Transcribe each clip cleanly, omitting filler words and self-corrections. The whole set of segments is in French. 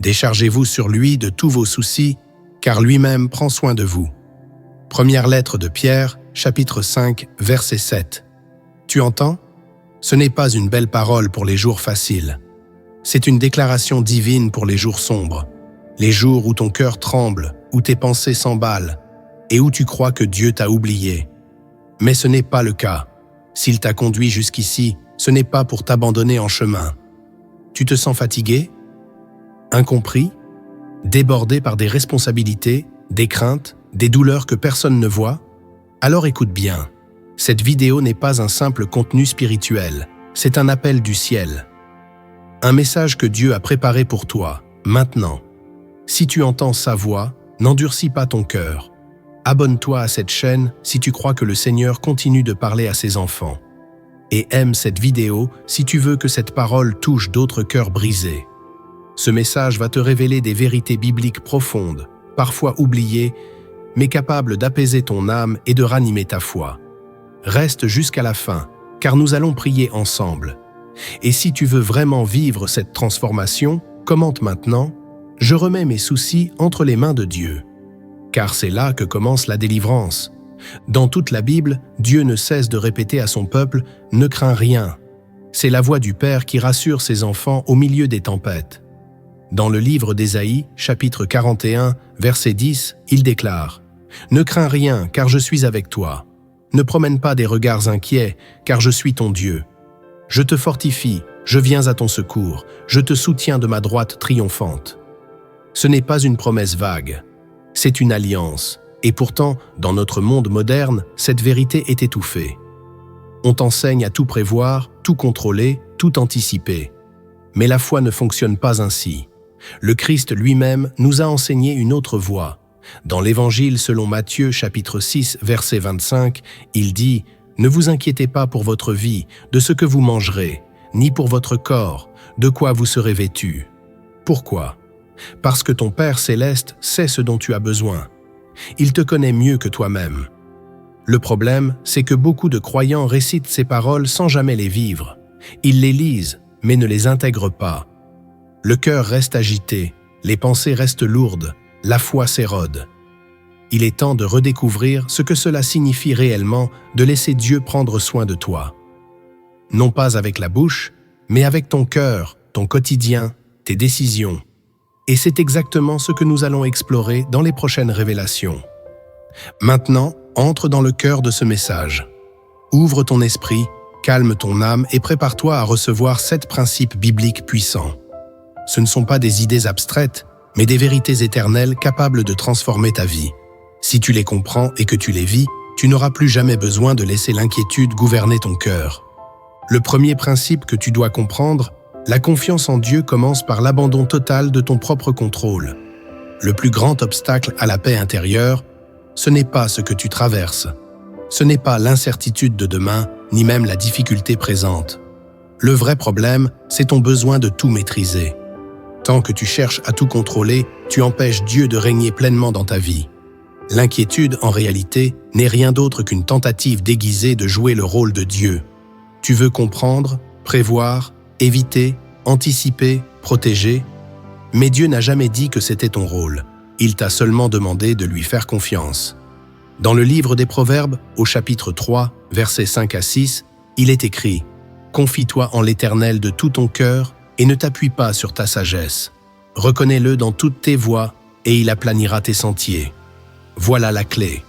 Déchargez-vous sur lui de tous vos soucis, car lui-même prend soin de vous. Première lettre de Pierre, chapitre 5, verset 7. Tu entends? Ce n'est pas une belle parole pour les jours faciles. C'est une déclaration divine pour les jours sombres, les jours où ton cœur tremble, où tes pensées s'emballent, et où tu crois que Dieu t'a oublié. Mais ce n'est pas le cas. S'il t'a conduit jusqu'ici, ce n'est pas pour t'abandonner en chemin. Tu te sens fatigué? Incompris? Débordé par des responsabilités, des craintes, des douleurs que personne ne voit? Alors écoute bien. Cette vidéo n'est pas un simple contenu spirituel, c'est un appel du ciel. Un message que Dieu a préparé pour toi, maintenant. Si tu entends sa voix, n'endurcis pas ton cœur. Abonne-toi à cette chaîne si tu crois que le Seigneur continue de parler à ses enfants. Et aime cette vidéo si tu veux que cette parole touche d'autres cœurs brisés. Ce message va te révéler des vérités bibliques profondes, parfois oubliées, mais capables d'apaiser ton âme et de ranimer ta foi. Reste jusqu'à la fin, car nous allons prier ensemble. Et si tu veux vraiment vivre cette transformation, commente maintenant « Je remets mes soucis entre les mains de Dieu ». Car c'est là que commence la délivrance. Dans toute la Bible, Dieu ne cesse de répéter à son peuple « Ne crains rien ». C'est la voix du Père qui rassure ses enfants au milieu des tempêtes. Dans le livre d'Ésaïe, chapitre 41, verset 10, il déclare « Ne crains rien, car je suis avec toi. Ne promène pas des regards inquiets, car je suis ton Dieu. Je te fortifie, je viens à ton secours, je te soutiens de ma droite triomphante. » Ce n'est pas une promesse vague, c'est une alliance. Et pourtant, dans notre monde moderne, cette vérité est étouffée. On t'enseigne à tout prévoir, tout contrôler, tout anticiper. Mais la foi ne fonctionne pas ainsi. Le Christ lui-même nous a enseigné une autre voie. Dans l'Évangile selon Matthieu, chapitre 6, verset 25, il dit « Ne vous inquiétez pas pour votre vie, de ce que vous mangerez, ni pour votre corps, de quoi vous serez vêtus. » Pourquoi? Parce que ton Père céleste sait ce dont tu as besoin. Il te connaît mieux que toi-même. Le problème, c'est que beaucoup de croyants récitent ces paroles sans jamais les vivre. Ils les lisent, mais ne les intègrent pas. Le cœur reste agité, les pensées restent lourdes, la foi s'érode. Il est temps de redécouvrir ce que cela signifie réellement de laisser Dieu prendre soin de toi. Non pas avec la bouche, mais avec ton cœur, ton quotidien, tes décisions. Et c'est exactement ce que nous allons explorer dans les prochaines révélations. Maintenant, entre dans le cœur de ce message. Ouvre ton esprit, calme ton âme et prépare-toi à recevoir 7 principes bibliques puissants. Ce ne sont pas des idées abstraites, mais des vérités éternelles capables de transformer ta vie. Si tu les comprends et que tu les vis, tu n'auras plus jamais besoin de laisser l'inquiétude gouverner ton cœur. Le premier principe que tu dois comprendre, la confiance en Dieu commence par l'abandon total de ton propre contrôle. Le plus grand obstacle à la paix intérieure, ce n'est pas ce que tu traverses. Ce n'est pas l'incertitude de demain, ni même la difficulté présente. Le vrai problème, c'est ton besoin de tout maîtriser. Tant que tu cherches à tout contrôler, tu empêches Dieu de régner pleinement dans ta vie. L'inquiétude, en réalité, n'est rien d'autre qu'une tentative déguisée de jouer le rôle de Dieu. Tu veux comprendre, prévoir, éviter, anticiper, protéger. Mais Dieu n'a jamais dit que c'était ton rôle. Il t'a seulement demandé de lui faire confiance. Dans le livre des Proverbes, au chapitre 3, versets 5 à 6, il est écrit « Confie-toi en l'Éternel de tout ton cœur et ne t'appuie pas sur ta sagesse. Reconnais-le dans toutes tes voies et il aplanira tes sentiers. » Voilà la clé.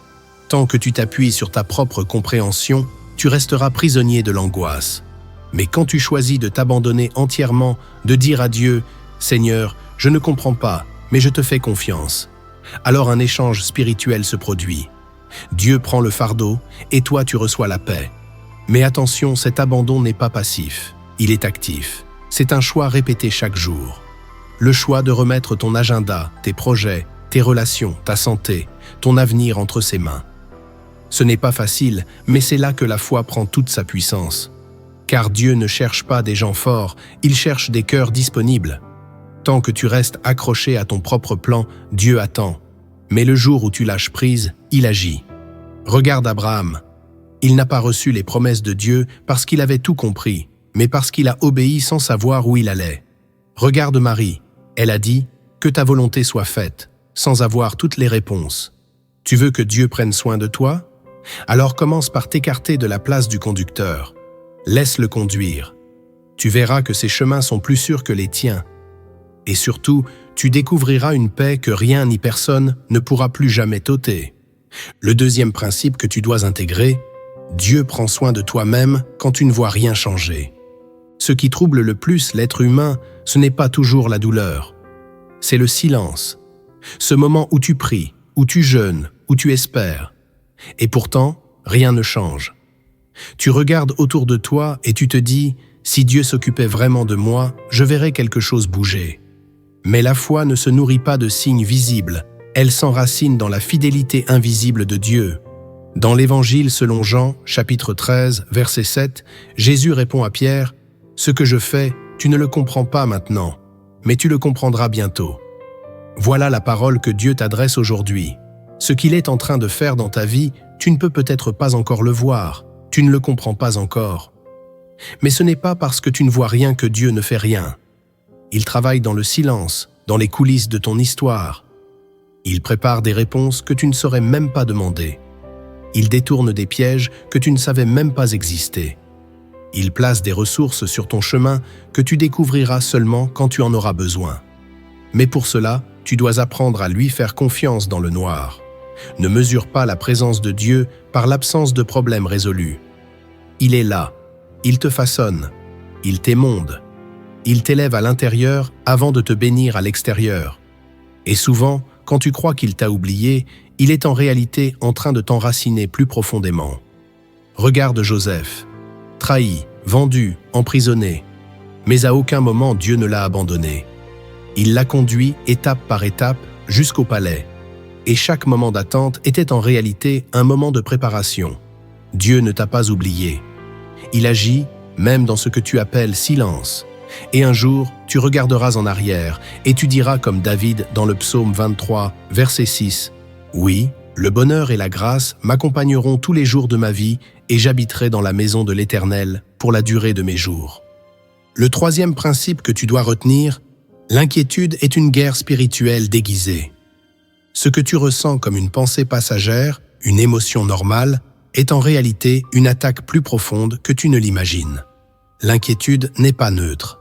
Tant que tu t'appuies sur ta propre compréhension, tu resteras prisonnier de l'angoisse. Mais quand tu choisis de t'abandonner entièrement, de dire à Dieu « Seigneur, je ne comprends pas, mais je te fais confiance », alors un échange spirituel se produit. Dieu prend le fardeau et toi tu reçois la paix. Mais attention, cet abandon n'est pas passif, il est actif. C'est un choix répété chaque jour. Le choix de remettre ton agenda, tes projets, tes relations, ta santé, ton avenir entre ses mains. Ce n'est pas facile, mais c'est là que la foi prend toute sa puissance. Car Dieu ne cherche pas des gens forts, il cherche des cœurs disponibles. Tant que tu restes accroché à ton propre plan, Dieu attend. Mais le jour où tu lâches prise, il agit. Regarde Abraham. Il n'a pas reçu les promesses de Dieu parce qu'il avait tout compris, mais parce qu'il a obéi sans savoir où il allait. Regarde Marie. Elle a dit Que ta volonté soit faite, sans avoir toutes les réponses. Tu veux que Dieu prenne soin de toi? Alors commence par t'écarter de la place du conducteur. Laisse-le conduire. Tu verras que ses chemins sont plus sûrs que les tiens. Et surtout, tu découvriras une paix que rien ni personne ne pourra plus jamais t'ôter. Le deuxième principe que tu dois intégrer, Dieu prend soin de toi-même quand tu ne vois rien changer. Ce qui trouble le plus l'être humain, ce n'est pas toujours la douleur. C'est le silence. Ce moment où tu pries, où tu jeûnes, où tu espères. Et pourtant, rien ne change. Tu regardes autour de toi et tu te dis « Si Dieu s'occupait vraiment de moi, je verrais quelque chose bouger ». Mais la foi ne se nourrit pas de signes visibles, elle s'enracine dans la fidélité invisible de Dieu. Dans l'Évangile selon Jean, chapitre 13, verset 7, Jésus répond à Pierre « Ce que je fais, tu ne le comprends pas maintenant, mais tu le comprendras bientôt. » Voilà la parole que Dieu t'adresse aujourd'hui. Ce qu'il est en train de faire dans ta vie, tu ne peux peut-être pas encore le voir, tu ne le comprends pas encore. Mais ce n'est pas parce que tu ne vois rien que Dieu ne fait rien. Il travaille dans le silence, dans les coulisses de ton histoire. Il prépare des réponses que tu ne saurais même pas demander. Il détourne des pièges que tu ne savais même pas exister. Il place des ressources sur ton chemin que tu découvriras seulement quand tu en auras besoin. Mais pour cela, tu dois apprendre à lui faire confiance dans le noir. Ne mesure pas la présence de Dieu par l'absence de problèmes résolus. Il est là, il te façonne, il t'émonde, il t'élève à l'intérieur avant de te bénir à l'extérieur. Et souvent, quand tu crois qu'il t'a oublié, il est en réalité en train de t'enraciner plus profondément. Regarde Joseph, trahi, vendu, emprisonné, mais à aucun moment Dieu ne l'a abandonné. Il l'a conduit étape par étape jusqu'au palais. Et chaque moment d'attente était en réalité un moment de préparation. Dieu ne t'a pas oublié. Il agit même dans ce que tu appelles silence. Et un jour, tu regarderas en arrière et tu diras comme David dans le psaume 23, verset 6, « Oui, le bonheur et la grâce m'accompagneront tous les jours de ma vie et j'habiterai dans la maison de l'Éternel pour la durée de mes jours. » Le troisième principe que tu dois retenir, l'inquiétude est une guerre spirituelle déguisée. Ce que tu ressens comme une pensée passagère, une émotion normale, est en réalité une attaque plus profonde que tu ne l'imagines. L'inquiétude n'est pas neutre.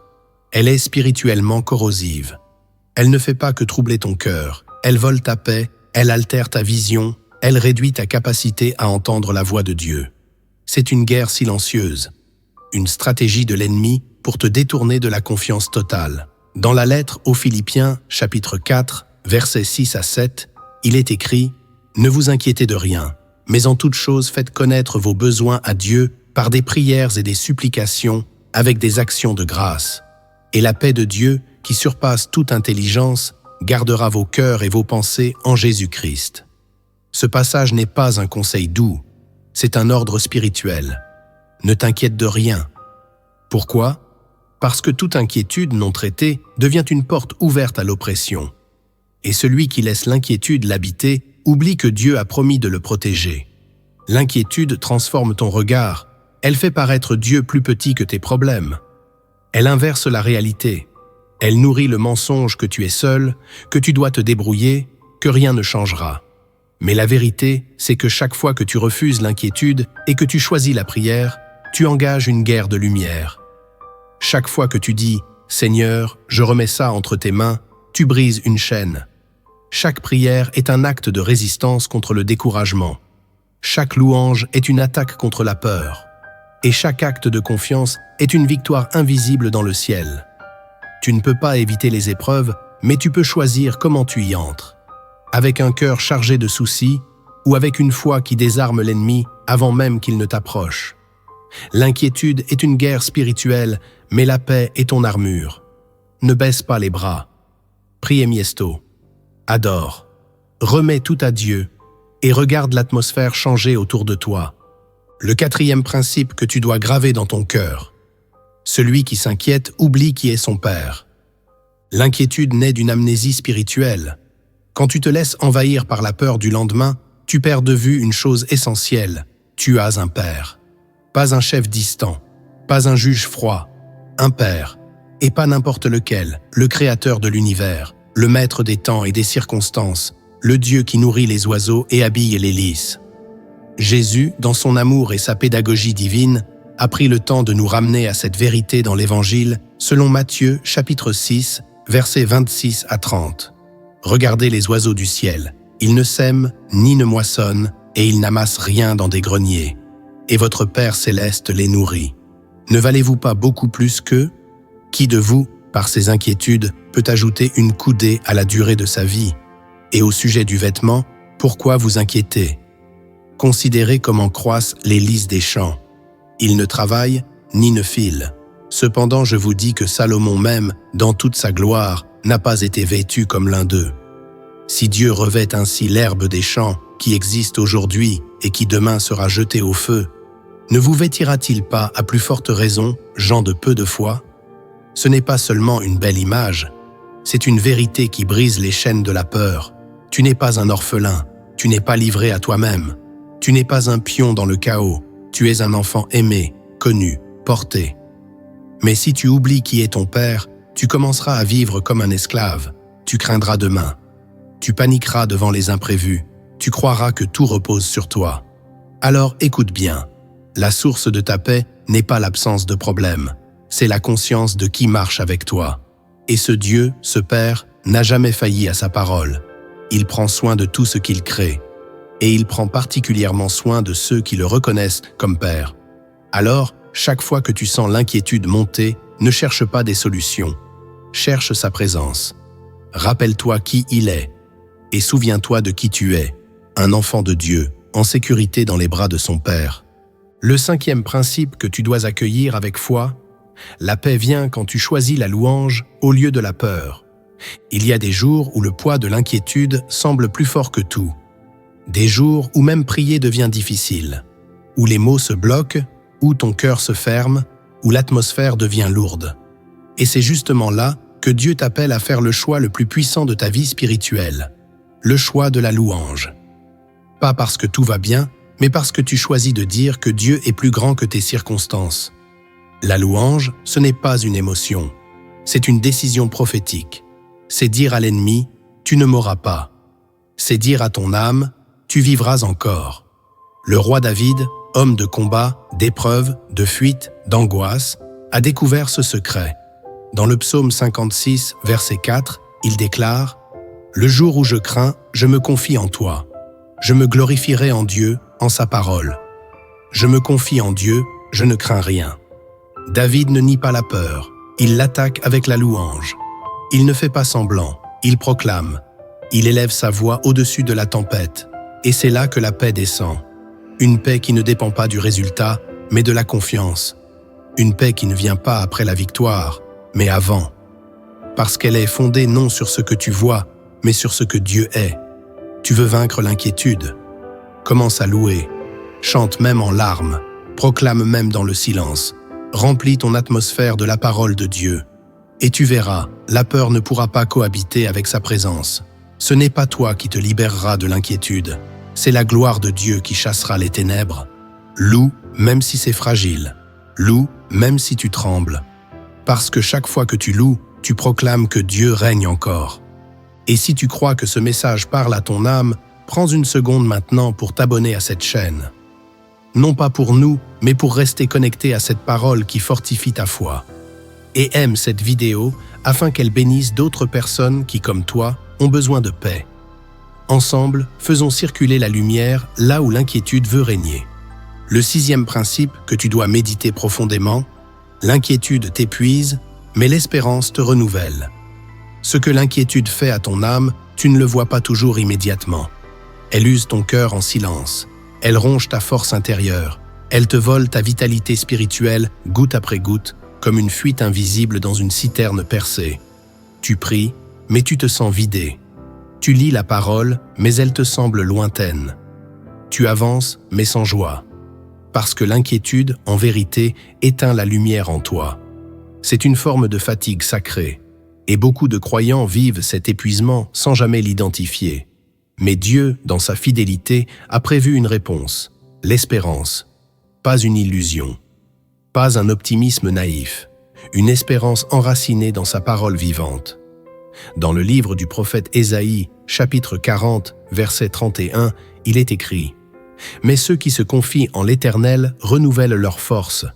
Elle est spirituellement corrosive. Elle ne fait pas que troubler ton cœur. Elle vole ta paix, elle altère ta vision, elle réduit ta capacité à entendre la voix de Dieu. C'est une guerre silencieuse, une stratégie de l'ennemi pour te détourner de la confiance totale. Dans la lettre aux Philippiens, chapitre 4, versets 6 à 7, il est écrit « Ne vous inquiétez de rien, mais en toute chose faites connaître vos besoins à Dieu par des prières et des supplications avec des actions de grâce. Et la paix de Dieu, qui surpasse toute intelligence, gardera vos cœurs et vos pensées en Jésus-Christ. » Ce passage n'est pas un conseil doux, c'est un ordre spirituel. Ne t'inquiète de rien. Pourquoi ? Parce que toute inquiétude non traitée devient une porte ouverte à l'oppression. Et celui qui laisse l'inquiétude l'habiter oublie que Dieu a promis de le protéger. L'inquiétude transforme ton regard, elle fait paraître Dieu plus petit que tes problèmes. Elle inverse la réalité. Elle nourrit le mensonge que tu es seul, que tu dois te débrouiller, que rien ne changera. Mais la vérité, c'est que chaque fois que tu refuses l'inquiétude et que tu choisis la prière, tu engages une guerre de lumière. Chaque fois que tu dis « Seigneur, je remets ça entre tes mains », tu brises une chaîne. Chaque prière est un acte de résistance contre le découragement. Chaque louange est une attaque contre la peur. Et chaque acte de confiance est une victoire invisible dans le ciel. Tu ne peux pas éviter les épreuves, mais tu peux choisir comment tu y entres. Avec un cœur chargé de soucis ou avec une foi qui désarme l'ennemi avant même qu'il ne t'approche. L'inquiétude est une guerre spirituelle, mais la paix est ton armure. Ne baisse pas les bras. Prie miesto. Adore. Remets tout à Dieu et regarde l'atmosphère changer autour de toi. Le quatrième principe que tu dois graver dans ton cœur. Celui qui s'inquiète oublie qui est son père. L'inquiétude naît d'une amnésie spirituelle. Quand tu te laisses envahir par la peur du lendemain, tu perds de vue une chose essentielle. Tu as un père. Pas un chef distant, pas un juge froid, un père, et pas n'importe lequel, le créateur de l'univers, le maître des temps et des circonstances, le Dieu qui nourrit les oiseaux et habille les lys. Jésus, dans son amour et sa pédagogie divine, a pris le temps de nous ramener à cette vérité dans l'Évangile, selon Matthieu, chapitre 6, versets 26 à 30. Regardez les oiseaux du ciel, ils ne sèment ni ne moissonnent, et ils n'amassent rien dans des greniers. Et votre Père céleste les nourrit. Ne valez-vous pas beaucoup plus qu'eux? Qui de vous, par ses inquiétudes, peut ajouter une coudée à la durée de sa vie? Et au sujet du vêtement, pourquoi vous inquiétez? Considérez comment croissent les lys des champs. Ils ne travaillent ni ne filent. Cependant, je vous dis que Salomon même, dans toute sa gloire, n'a pas été vêtu comme l'un d'eux. Si Dieu revêt ainsi l'herbe des champs, qui existe aujourd'hui et qui demain sera jetée au feu, ne vous vêtira-t-il pas à plus forte raison, gens de peu de foi? Ce n'est pas seulement une belle image, c'est une vérité qui brise les chaînes de la peur. Tu n'es pas un orphelin, tu n'es pas livré à toi-même, tu n'es pas un pion dans le chaos, tu es un enfant aimé, connu, porté. Mais si tu oublies qui est ton Père, tu commenceras à vivre comme un esclave, tu craindras demain, tu paniqueras devant les imprévus, tu croiras que tout repose sur toi. Alors écoute bien, la source de ta paix n'est pas l'absence de problème, c'est la conscience de qui marche avec toi. Et ce Dieu, ce Père, n'a jamais failli à sa parole. Il prend soin de tout ce qu'il crée. Et il prend particulièrement soin de ceux qui le reconnaissent comme Père. Alors, chaque fois que tu sens l'inquiétude monter, ne cherche pas des solutions. Cherche sa présence. Rappelle-toi qui il est. Et souviens-toi de qui tu es, un enfant de Dieu, en sécurité dans les bras de son Père. Le 5e principe que tu dois accueillir avec foi, la paix vient quand tu choisis la louange au lieu de la peur. Il y a des jours où le poids de l'inquiétude semble plus fort que tout. Des jours où même prier devient difficile, où les mots se bloquent, où ton cœur se ferme, où l'atmosphère devient lourde. Et c'est justement là que Dieu t'appelle à faire le choix le plus puissant de ta vie spirituelle, le choix de la louange. Pas parce que tout va bien, mais parce que tu choisis de dire que Dieu est plus grand que tes circonstances. La louange, ce n'est pas une émotion, c'est une décision prophétique. C'est dire à l'ennemi, tu ne mourras pas. C'est dire à ton âme, tu vivras encore. Le roi David, homme de combat, d'épreuve, de fuite, d'angoisse, a découvert ce secret. Dans le psaume 56, verset 4, il déclare « Le jour où je crains, je me confie en toi. Je me glorifierai en Dieu, en sa parole. Je me confie en Dieu, je ne crains rien. » David ne nie pas la peur, il l'attaque avec la louange. Il ne fait pas semblant, il proclame. Il élève sa voix au-dessus de la tempête. Et c'est là que la paix descend. Une paix qui ne dépend pas du résultat, mais de la confiance. Une paix qui ne vient pas après la victoire, mais avant. Parce qu'elle est fondée non sur ce que tu vois, mais sur ce que Dieu est. Tu veux vaincre l'inquiétude. Commence à louer. Chante même en larmes. Proclame même dans le silence. Remplis ton atmosphère de la parole de Dieu. Et tu verras, la peur ne pourra pas cohabiter avec sa présence. Ce n'est pas toi qui te libéreras de l'inquiétude. C'est la gloire de Dieu qui chassera les ténèbres. Loue, même si c'est fragile. Loue, même si tu trembles. Parce que chaque fois que tu loues, tu proclames que Dieu règne encore. Et si tu crois que ce message parle à ton âme, prends une seconde maintenant pour t'abonner à cette chaîne. Non pas pour nous, mais pour rester connecté à cette parole qui fortifie ta foi. Et aime cette vidéo afin qu'elle bénisse d'autres personnes qui, comme toi, ont besoin de paix. Ensemble, faisons circuler la lumière là où l'inquiétude veut régner. Le 6e principe que tu dois méditer profondément, l'inquiétude t'épuise, mais l'espérance te renouvelle. Ce que l'inquiétude fait à ton âme, tu ne le vois pas toujours immédiatement. Elle use ton cœur en silence. Elle ronge ta force intérieure. Elle te vole ta vitalité spirituelle, goutte après goutte, comme une fuite invisible dans une citerne percée. Tu pries, mais tu te sens vidé. Tu lis la parole, mais elle te semble lointaine. Tu avances, mais sans joie. Parce que l'inquiétude, en vérité, éteint la lumière en toi. C'est une forme de fatigue sacrée. Et beaucoup de croyants vivent cet épuisement sans jamais l'identifier. Mais Dieu, dans sa fidélité, a prévu une réponse, l'espérance. Pas une illusion. Pas un optimisme naïf. Une espérance enracinée dans sa parole vivante. Dans le livre du prophète Ésaïe, chapitre 40, verset 31, il est écrit « Mais ceux qui se confient en l'Éternel renouvellent leur force.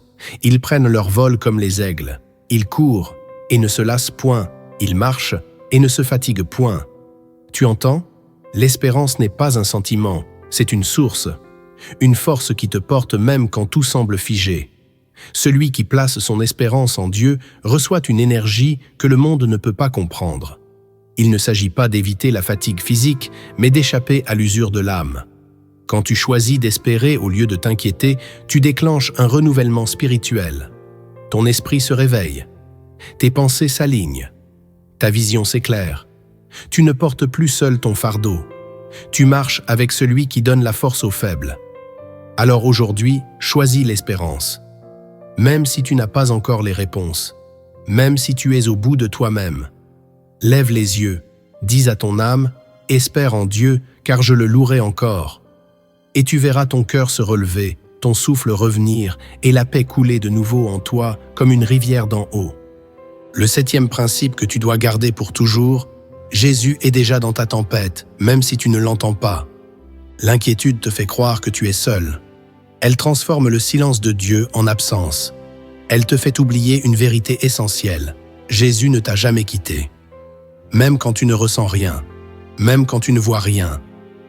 Ils prennent leur vol comme les aigles. Ils courent et ne se lassent point. Ils marchent et ne se fatiguent point. » Tu entends? L'espérance n'est pas un sentiment, c'est une source. Une force qui te porte même quand tout semble figé. Celui qui place son espérance en Dieu reçoit une énergie que le monde ne peut pas comprendre. Il ne s'agit pas d'éviter la fatigue physique, mais d'échapper à l'usure de l'âme. Quand tu choisis d'espérer au lieu de t'inquiéter, tu déclenches un renouvellement spirituel. Ton esprit se réveille. Tes pensées s'alignent. Ta vision s'éclaire. Tu ne portes plus seul ton fardeau. Tu marches avec celui qui donne la force aux faibles. Alors aujourd'hui, choisis l'espérance. Même si tu n'as pas encore les réponses, même si tu es au bout de toi-même, lève les yeux, dis à ton âme, espère en Dieu, car je le louerai encore. Et tu verras ton cœur se relever, ton souffle revenir et la paix couler de nouveau en toi comme une rivière d'en haut. Le 7e principe que tu dois garder pour toujours, Jésus est déjà dans ta tempête, même si tu ne l'entends pas. L'inquiétude te fait croire que tu es seul. Elle transforme le silence de Dieu en absence. Elle te fait oublier une vérité essentielle. Jésus ne t'a jamais quitté. Même quand tu ne ressens rien, même quand tu ne vois rien,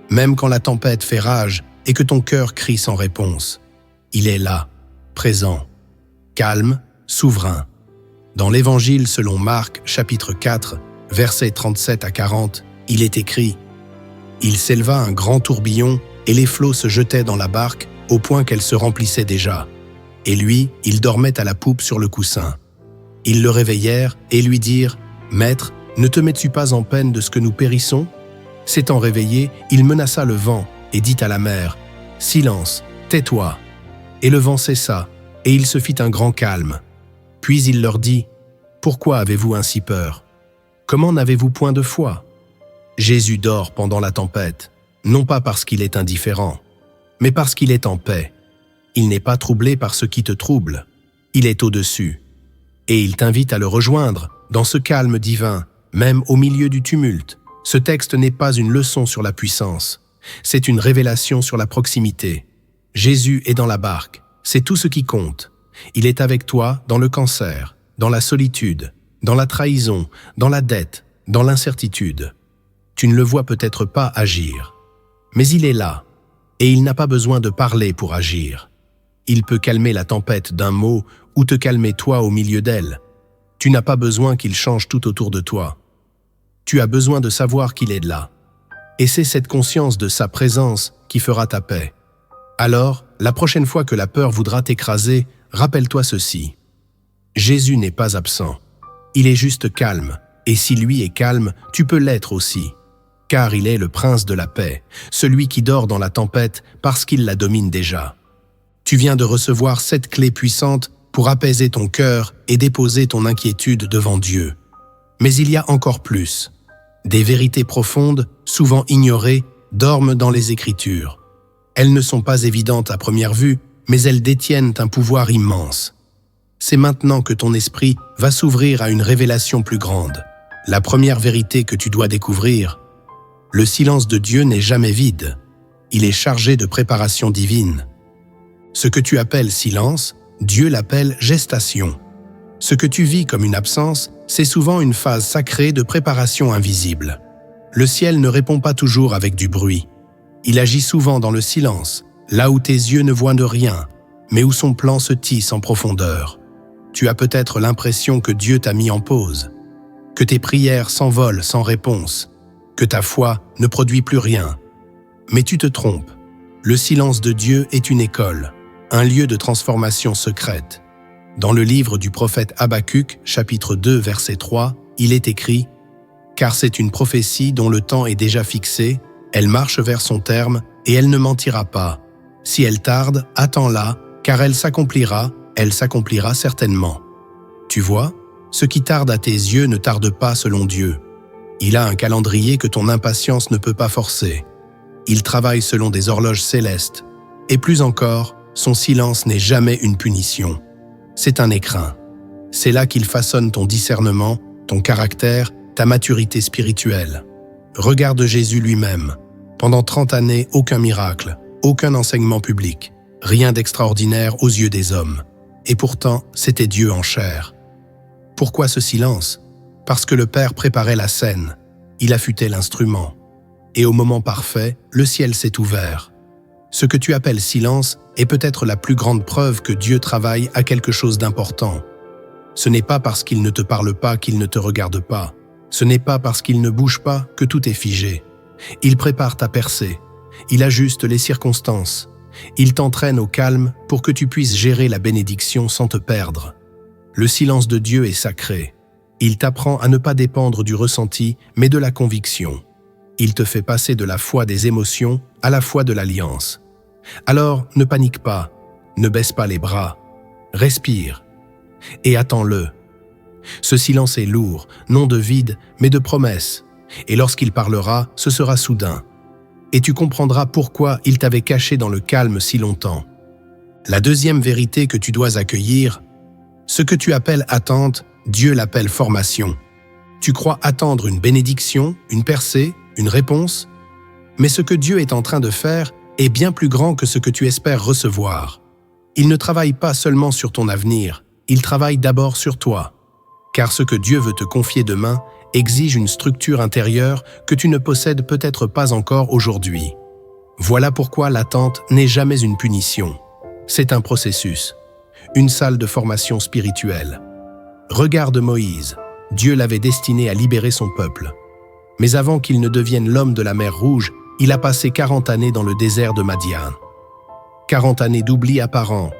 même quand la tempête fait rage et que ton cœur crie sans réponse, il est là, présent, calme, souverain. Dans l'Évangile selon Marc, chapitre 4, versets 37 à 40, il est écrit « Il s'éleva un grand tourbillon et les flots se jetaient dans la barque au point qu'elle se remplissait déjà. Et lui, il dormait à la poupe sur le coussin. Ils le réveillèrent et lui dirent « Maître, ne te mets-tu pas en peine de ce que nous périssons ?» S'étant réveillé, il menaça le vent et dit à la mer « Silence, tais-toi !» Et le vent cessa, et il se fit un grand calme. Puis il leur dit « Pourquoi avez-vous ainsi peur? Comment n'avez-vous point de foi ?» Jésus dort pendant la tempête, non pas parce qu'il est indifférent, mais parce qu'il est en paix. Il n'est pas troublé par ce qui te trouble. Il est au-dessus. Et il t'invite à le rejoindre dans ce calme divin, même au milieu du tumulte. Ce texte n'est pas une leçon sur la puissance. C'est une révélation sur la proximité. Jésus est dans la barque. C'est tout ce qui compte. Il est avec toi dans le cancer, dans la solitude, dans la trahison, dans la dette, dans l'incertitude. Tu ne le vois peut-être pas agir. Mais il est là. Et il n'a pas besoin de parler pour agir. Il peut calmer la tempête d'un mot ou te calmer toi au milieu d'elle. Tu n'as pas besoin qu'il change tout autour de toi. Tu as besoin de savoir qu'il est là. Et c'est cette conscience de sa présence qui fera ta paix. Alors, la prochaine fois que la peur voudra t'écraser, rappelle-toi ceci. Jésus n'est pas absent. Il est juste calme. Et si lui est calme, tu peux l'être aussi. Car il est le prince de la paix, celui qui dort dans la tempête parce qu'il la domine déjà. Tu viens de recevoir 7 clés puissantes pour apaiser ton cœur et déposer ton inquiétude devant Dieu. Mais il y a encore plus. Des vérités profondes, souvent ignorées, dorment dans les Écritures. Elles ne sont pas évidentes à première vue, mais elles détiennent un pouvoir immense. C'est maintenant que ton esprit va s'ouvrir à une révélation plus grande. La première vérité que tu dois découvrir: le silence de Dieu n'est jamais vide. Il est chargé de préparation divine. Ce que tu appelles silence, Dieu l'appelle gestation. Ce que tu vis comme une absence, c'est souvent une phase sacrée de préparation invisible. Le ciel ne répond pas toujours avec du bruit. Il agit souvent dans le silence, là où tes yeux ne voient de rien, mais où son plan se tisse en profondeur. Tu as peut-être l'impression que Dieu t'a mis en pause, que tes prières s'envolent sans réponse, que ta foi ne produit plus rien. Mais tu te trompes. Le silence de Dieu est une école, un lieu de transformation secrète. Dans le livre du prophète Habacuc, chapitre 2, verset 3, il est écrit « Car c'est une prophétie dont le temps est déjà fixé, elle marche vers son terme et elle ne mentira pas. Si elle tarde, attends-la, car elle s'accomplira certainement. » Tu vois, ce qui tarde à tes yeux ne tarde pas selon Dieu. Il a un calendrier que ton impatience ne peut pas forcer. Il travaille selon des horloges célestes. Et plus encore, son silence n'est jamais une punition. C'est un écrin. C'est là qu'il façonne ton discernement, ton caractère ta maturité spirituelle. Regarde Jésus lui-même. Pendant 30 années, aucun miracle, aucun enseignement public, rien d'extraordinaire aux yeux des hommes. Et pourtant, c'était Dieu en chair. Pourquoi ce silence? Parce que le Père préparait la scène. Il affûtait l'instrument. Et au moment parfait, le ciel s'est ouvert. Ce que tu appelles silence est peut-être la plus grande preuve que Dieu travaille à quelque chose d'important. Ce n'est pas parce qu'il ne te parle pas qu'il ne te regarde pas. Ce n'est pas parce qu'il ne bouge pas que tout est figé. Il prépare ta percée. Il ajuste les circonstances. Il t'entraîne au calme pour que tu puisses gérer la bénédiction sans te perdre. Le silence de Dieu est sacré. Il t'apprend à ne pas dépendre du ressenti, mais de la conviction. Il te fait passer de la foi des émotions à la foi de l'alliance. Alors, ne panique pas, ne baisse pas les bras, respire et attends-le. Ce silence est lourd, non de vide, mais de promesse. Et lorsqu'il parlera, ce sera soudain. Et tu comprendras pourquoi il t'avait caché dans le calme si longtemps. La deuxième vérité que tu dois accueillir, ce que tu appelles attente, Dieu l'appelle formation. Tu crois attendre une bénédiction, une percée, une réponse, mais ce que Dieu est en train de faire est bien plus grand que ce que tu espères recevoir. Il ne travaille pas seulement sur ton avenir, il travaille d'abord sur toi. Car ce que Dieu veut te confier demain exige une structure intérieure que tu ne possèdes peut-être pas encore aujourd'hui. Voilà pourquoi l'attente n'est jamais une punition. C'est un processus, une salle de formation spirituelle. Regarde Moïse, Dieu l'avait destiné à libérer son peuple. Mais avant qu'il ne devienne l'homme de la mer Rouge, il a passé 40 années dans le désert de Madian. 40 années d'oubli apparent,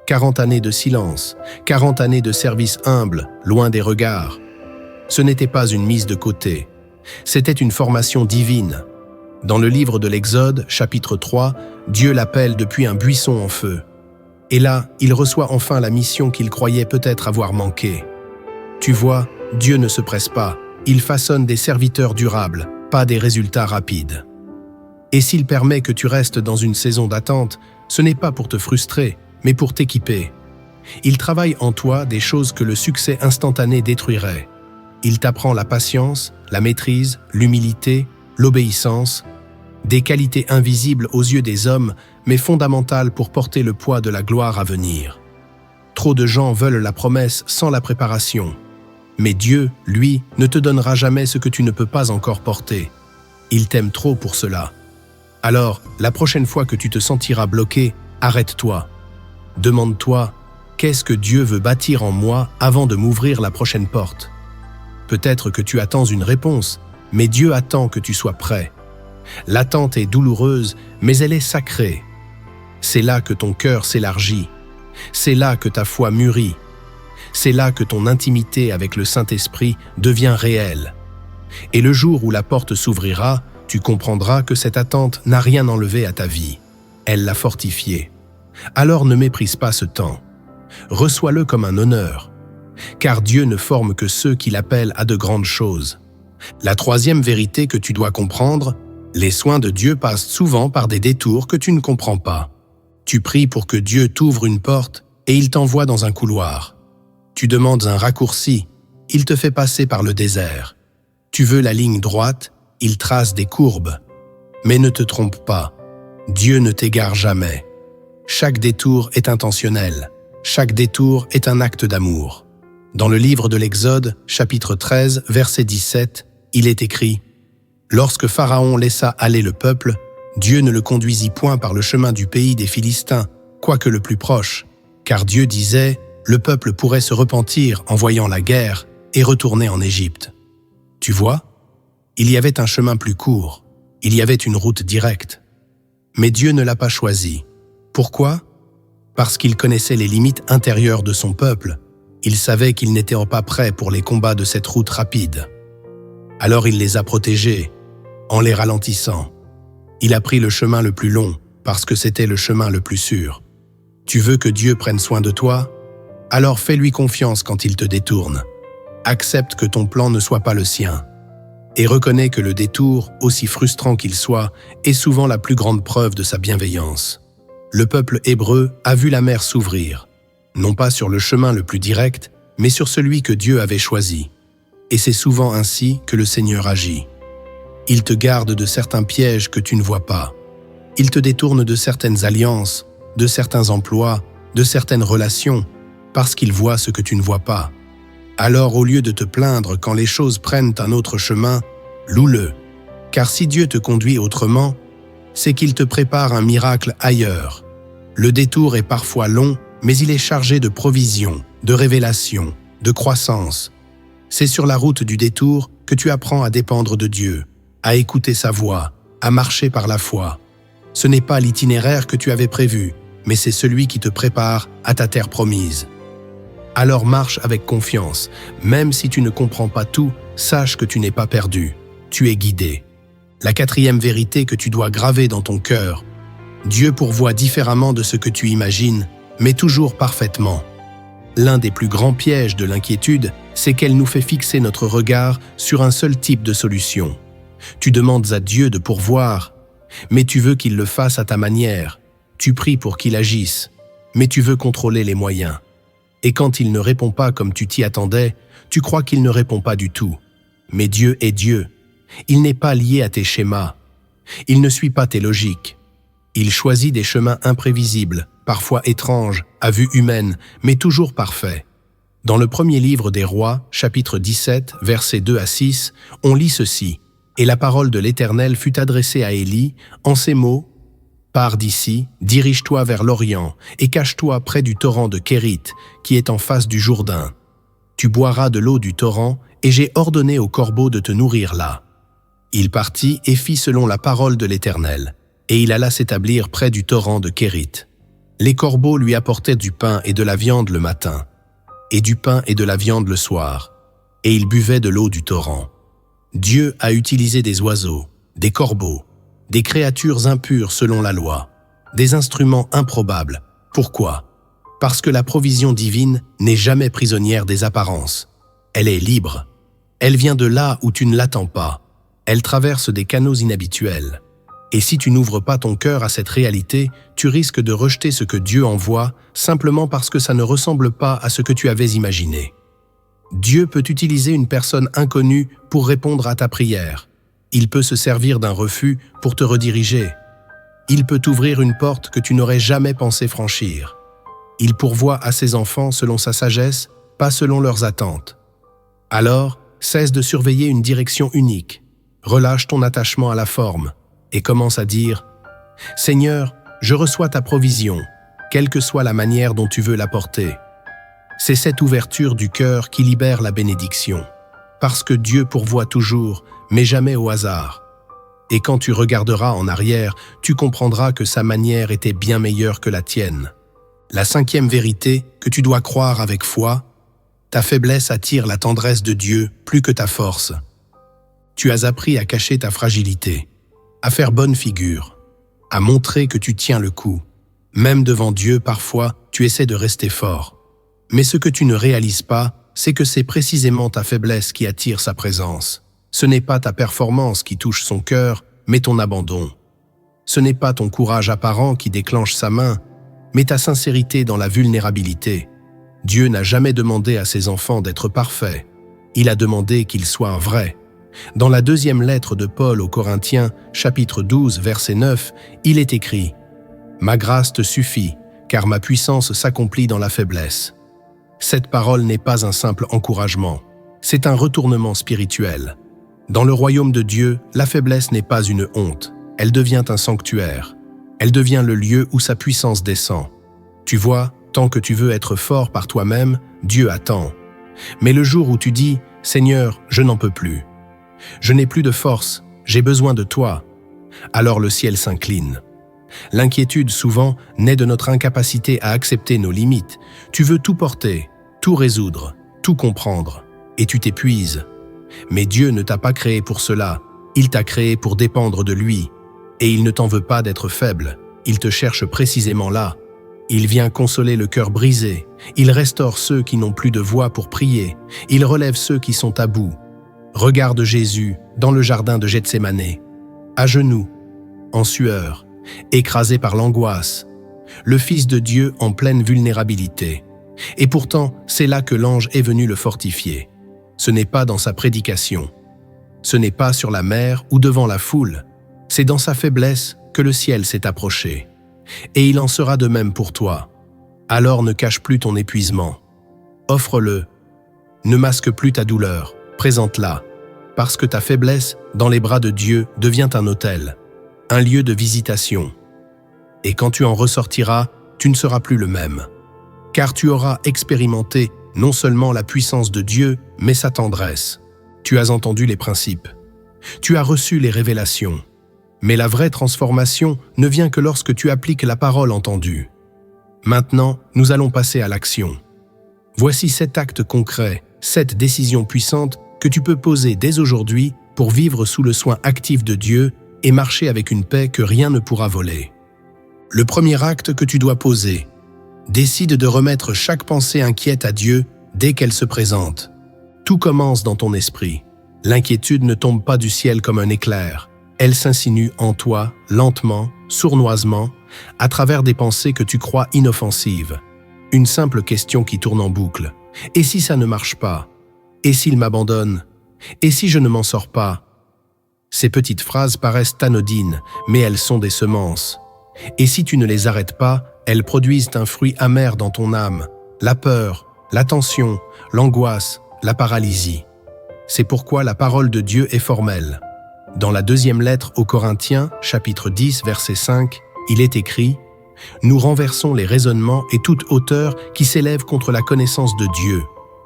40 années de silence, 40 années de service humble, loin des regards. Ce n'était pas une mise de côté, c'était une formation divine. Dans le livre de l'Exode, chapitre 3, Dieu l'appelle depuis un buisson en feu. Et là, il reçoit enfin la mission qu'il croyait peut-être avoir manquée. Tu vois, Dieu ne se presse pas, il façonne des serviteurs durables, pas des résultats rapides. Et s'il permet que tu restes dans une saison d'attente, ce n'est pas pour te frustrer, mais pour t'équiper. Il travaille en toi des choses que le succès instantané détruirait. Il t'apprend la patience, la maîtrise, l'humilité, l'obéissance, des qualités invisibles aux yeux des hommes, mais fondamentales pour porter le poids de la gloire à venir. Trop de gens veulent la promesse sans la préparation. Mais Dieu, lui, ne te donnera jamais ce que tu ne peux pas encore porter. Il t'aime trop pour cela. Alors, la prochaine fois que tu te sentiras bloqué, arrête-toi. Demande-toi, qu'est-ce que Dieu veut bâtir en moi avant de m'ouvrir la prochaine porte? Peut-être que tu attends une réponse, mais Dieu attend que tu sois prêt. L'attente est douloureuse, mais elle est sacrée. C'est là que ton cœur s'élargit. C'est là que ta foi mûrit. C'est là que ton intimité avec le Saint-Esprit devient réelle. Et le jour où la porte s'ouvrira, tu comprendras que cette attente n'a rien enlevé à ta vie. Elle l'a fortifiée. Alors ne méprise pas ce temps. Reçois-le comme un honneur. Car Dieu ne forme que ceux qu'il appelle à de grandes choses. La troisième vérité que tu dois comprendre, les soins de Dieu passent souvent par des détours que tu ne comprends pas. Tu pries pour que Dieu t'ouvre une porte et il t'envoie dans un couloir. Tu demandes un raccourci, il te fait passer par le désert. Tu veux la ligne droite, il trace des courbes. Mais ne te trompe pas, Dieu ne t'égare jamais. Chaque détour est intentionnel, chaque détour est un acte d'amour. Dans le livre de l'Exode, chapitre 13, verset 17, il est écrit « Lorsque Pharaon laissa aller le peuple, Dieu ne le conduisit point par le chemin du pays des Philistins, quoique le plus proche, car Dieu disait « Le peuple pourrait se repentir en voyant la guerre et retourner en Égypte. » Tu vois, il y avait un chemin plus court, il y avait une route directe. Mais Dieu ne l'a pas choisi. Pourquoi? Parce qu'il connaissait les limites intérieures de son peuple. Il savait qu'ils n'étaient pas prêts pour les combats de cette route rapide. Alors il les a protégés, en les ralentissant. Il a pris le chemin le plus long, parce que c'était le chemin le plus sûr. Tu veux que Dieu prenne soin de toi? Alors fais-lui confiance quand il te détourne. Accepte que ton plan ne soit pas le sien. Et reconnais que le détour, aussi frustrant qu'il soit, est souvent la plus grande preuve de sa bienveillance. Le peuple hébreu a vu la mer s'ouvrir, non pas sur le chemin le plus direct, mais sur celui que Dieu avait choisi. Et c'est souvent ainsi que le Seigneur agit. Il te garde de certains pièges que tu ne vois pas. Il te détourne de certaines alliances, de certains emplois, de certaines relations, parce qu'il voit ce que tu ne vois pas. Alors, au lieu de te plaindre quand les choses prennent un autre chemin, loue-le. Car si Dieu te conduit autrement, c'est qu'il te prépare un miracle ailleurs. Le détour est parfois long, mais il est chargé de provisions, de révélations, de croissance. C'est sur la route du détour que tu apprends à dépendre de Dieu, à écouter sa voix, à marcher par la foi. Ce n'est pas l'itinéraire que tu avais prévu, mais c'est celui qui te prépare à ta terre promise. Alors marche avec confiance. Même si tu ne comprends pas tout, sache que tu n'es pas perdu. Tu es guidé. La quatrième vérité que tu dois graver dans ton cœur: Dieu pourvoit différemment de ce que tu imagines, mais toujours parfaitement. L'un des plus grands pièges de l'inquiétude, c'est qu'elle nous fait fixer notre regard sur un seul type de solution. Tu demandes à Dieu de pourvoir, mais tu veux qu'il le fasse à ta manière. Tu pries pour qu'il agisse, mais tu veux contrôler les moyens. Et quand il ne répond pas comme tu t'y attendais, tu crois qu'il ne répond pas du tout. Mais Dieu est Dieu. Il n'est pas lié à tes schémas. Il ne suit pas tes logiques. Il choisit des chemins imprévisibles, parfois étranges, à vue humaine, mais toujours parfaits. Dans le premier livre des Rois, chapitre 17, versets 2 à 6, on lit ceci: « Et la parole de l'Éternel fut adressée à Élie, en ces mots: Pars d'ici, dirige-toi vers l'Orient, et cache-toi près du torrent de Kérit, qui est en face du Jourdain. Tu boiras de l'eau du torrent, et j'ai ordonné aux corbeaux de te nourrir là. » Il partit et fit selon la parole de l'Éternel, et il alla s'établir près du torrent de Kérit. Les corbeaux lui apportaient du pain et de la viande le matin, et du pain et de la viande le soir, et il buvait de l'eau du torrent. Dieu a utilisé des oiseaux, des corbeaux, des créatures impures selon la loi, des instruments improbables. Pourquoi? Parce que la provision divine n'est jamais prisonnière des apparences. Elle est libre. Elle vient de là où tu ne l'attends pas. Elle traverse des canaux inhabituels. Et si tu n'ouvres pas ton cœur à cette réalité, tu risques de rejeter ce que Dieu envoie simplement parce que ça ne ressemble pas à ce que tu avais imaginé. Dieu peut utiliser une personne inconnue pour répondre à ta prière. Il peut se servir d'un refus pour te rediriger. Il peut t'ouvrir une porte que tu n'aurais jamais pensé franchir. Il pourvoit à ses enfants selon sa sagesse, pas selon leurs attentes. Alors, cesse de surveiller une direction unique. Relâche ton attachement à la forme et commence à dire: « Seigneur, je reçois ta provision, quelle que soit la manière dont tu veux l'apporter. » C'est cette ouverture du cœur qui libère la bénédiction, parce que Dieu pourvoit toujours, mais jamais au hasard. Et quand tu regarderas en arrière, tu comprendras que sa manière était bien meilleure que la tienne. La cinquième vérité que tu dois croire avec foi: ta faiblesse attire la tendresse de Dieu plus que ta force. Tu as appris à cacher ta fragilité, à faire bonne figure, à montrer que tu tiens le coup. Même devant Dieu, parfois, tu essaies de rester fort. Mais ce que tu ne réalises pas, c'est que c'est précisément ta faiblesse qui attire sa présence. Ce n'est pas ta performance qui touche son cœur, mais ton abandon. Ce n'est pas ton courage apparent qui déclenche sa main, mais ta sincérité dans la vulnérabilité. Dieu n'a jamais demandé à ses enfants d'être parfaits. Il a demandé qu'ils soient vrais. Dans la deuxième lettre de Paul aux Corinthiens, chapitre 12, verset 9, il est écrit: « Ma grâce te suffit, car ma puissance s'accomplit dans la faiblesse. » Cette parole n'est pas un simple encouragement, c'est un retournement spirituel. Dans le royaume de Dieu, la faiblesse n'est pas une honte, elle devient un sanctuaire. Elle devient le lieu où sa puissance descend. Tu vois, tant que tu veux être fort par toi-même, Dieu attend. Mais le jour où tu dis « Seigneur, je n'en peux plus. Je n'ai plus de force, j'ai besoin de toi », alors le ciel s'incline. L'inquiétude, souvent, naît de notre incapacité à accepter nos limites. Tu veux tout porter, tout résoudre, tout comprendre, et tu t'épuises. Mais Dieu ne t'a pas créé pour cela, il t'a créé pour dépendre de lui. Et il ne t'en veut pas d'être faible, il te cherche précisément là. Il vient consoler le cœur brisé, il restaure ceux qui n'ont plus de voix pour prier, il relève ceux qui sont à bout. Regarde Jésus dans le jardin de Gethsémané, à genoux, en sueur, écrasé par l'angoisse, le Fils de Dieu en pleine vulnérabilité. Et pourtant, c'est là que l'ange est venu le fortifier. Ce n'est pas dans sa prédication. Ce n'est pas sur la mer ou devant la foule. C'est dans sa faiblesse que le ciel s'est approché. Et il en sera de même pour toi. Alors ne cache plus ton épuisement. Offre-le. Ne masque plus ta douleur. Présente-la. Parce que ta faiblesse, dans les bras de Dieu, devient un autel, un lieu de visitation. Et quand tu en ressortiras, tu ne seras plus le même. Car tu auras expérimenté non seulement la puissance de Dieu, mais sa tendresse. Tu as entendu les principes. Tu as reçu les révélations. Mais la vraie transformation ne vient que lorsque tu appliques la parole entendue. Maintenant, nous allons passer à l'action. Voici 7 actes concrets, 7 décisions puissantes que tu peux poser dès aujourd'hui pour vivre sous le soin actif de Dieu et marcher avec une paix que rien ne pourra voler. Le premier acte que tu dois poser: décide de remettre chaque pensée inquiète à Dieu dès qu'elle se présente. Tout commence dans ton esprit. L'inquiétude ne tombe pas du ciel comme un éclair. Elle s'insinue en toi, lentement, sournoisement, à travers des pensées que tu crois inoffensives. Une simple question qui tourne en boucle. Et si ça ne marche pas? Et s'il m'abandonne? Et si je ne m'en sors pas? Ces petites phrases paraissent anodines, mais elles sont des semences. Et si tu ne les arrêtes pas, elles produisent un fruit amer dans ton âme, la peur, la tension, l'angoisse, la paralysie. C'est pourquoi la parole de Dieu est formelle. Dans la deuxième lettre aux Corinthiens, chapitre 10, verset 5, il est écrit « Nous renversons les raisonnements et toute hauteur qui s'élève contre la connaissance de Dieu,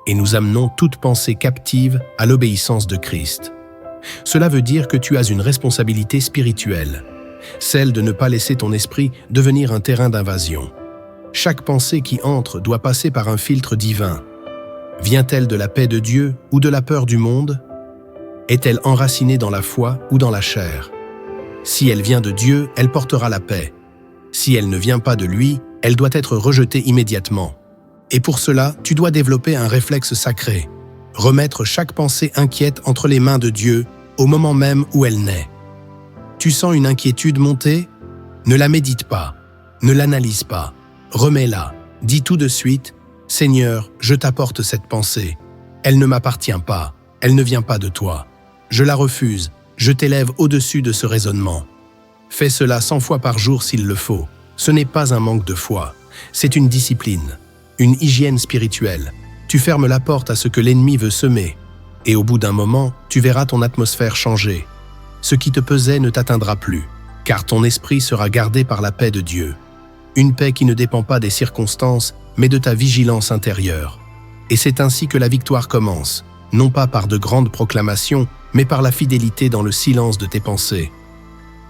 et nous amenons toute pensée captive à l'obéissance de Christ. » Cela veut dire que tu as une responsabilité spirituelle, celle de ne pas laisser ton esprit devenir un terrain d'invasion. Chaque pensée qui entre doit passer par un filtre divin. Vient-elle de la paix de Dieu ou de la peur du monde? Est-elle enracinée dans la foi ou dans la chair? Si elle vient de Dieu, elle portera la paix. Si elle ne vient pas de lui, elle doit être rejetée immédiatement. Et pour cela, tu dois développer un réflexe sacré. Remettre chaque pensée inquiète entre les mains de Dieu au moment même où elle naît. Tu sens une inquiétude monter? Ne la médite pas, ne l'analyse pas. Remets-la, dis tout de suite « Seigneur, je t'apporte cette pensée. Elle ne m'appartient pas, elle ne vient pas de toi. Je la refuse, je t'élève au-dessus de ce raisonnement. » Fais cela 100 fois par jour s'il le faut. Ce n'est pas un manque de foi, c'est une discipline, une hygiène spirituelle. Tu fermes la porte à ce que l'ennemi veut semer. Et au bout d'un moment, tu verras ton atmosphère changer. Ce qui te pesait ne t'atteindra plus, car ton esprit sera gardé par la paix de Dieu. Une paix qui ne dépend pas des circonstances, mais de ta vigilance intérieure. Et c'est ainsi que la victoire commence, non pas par de grandes proclamations, mais par la fidélité dans le silence de tes pensées.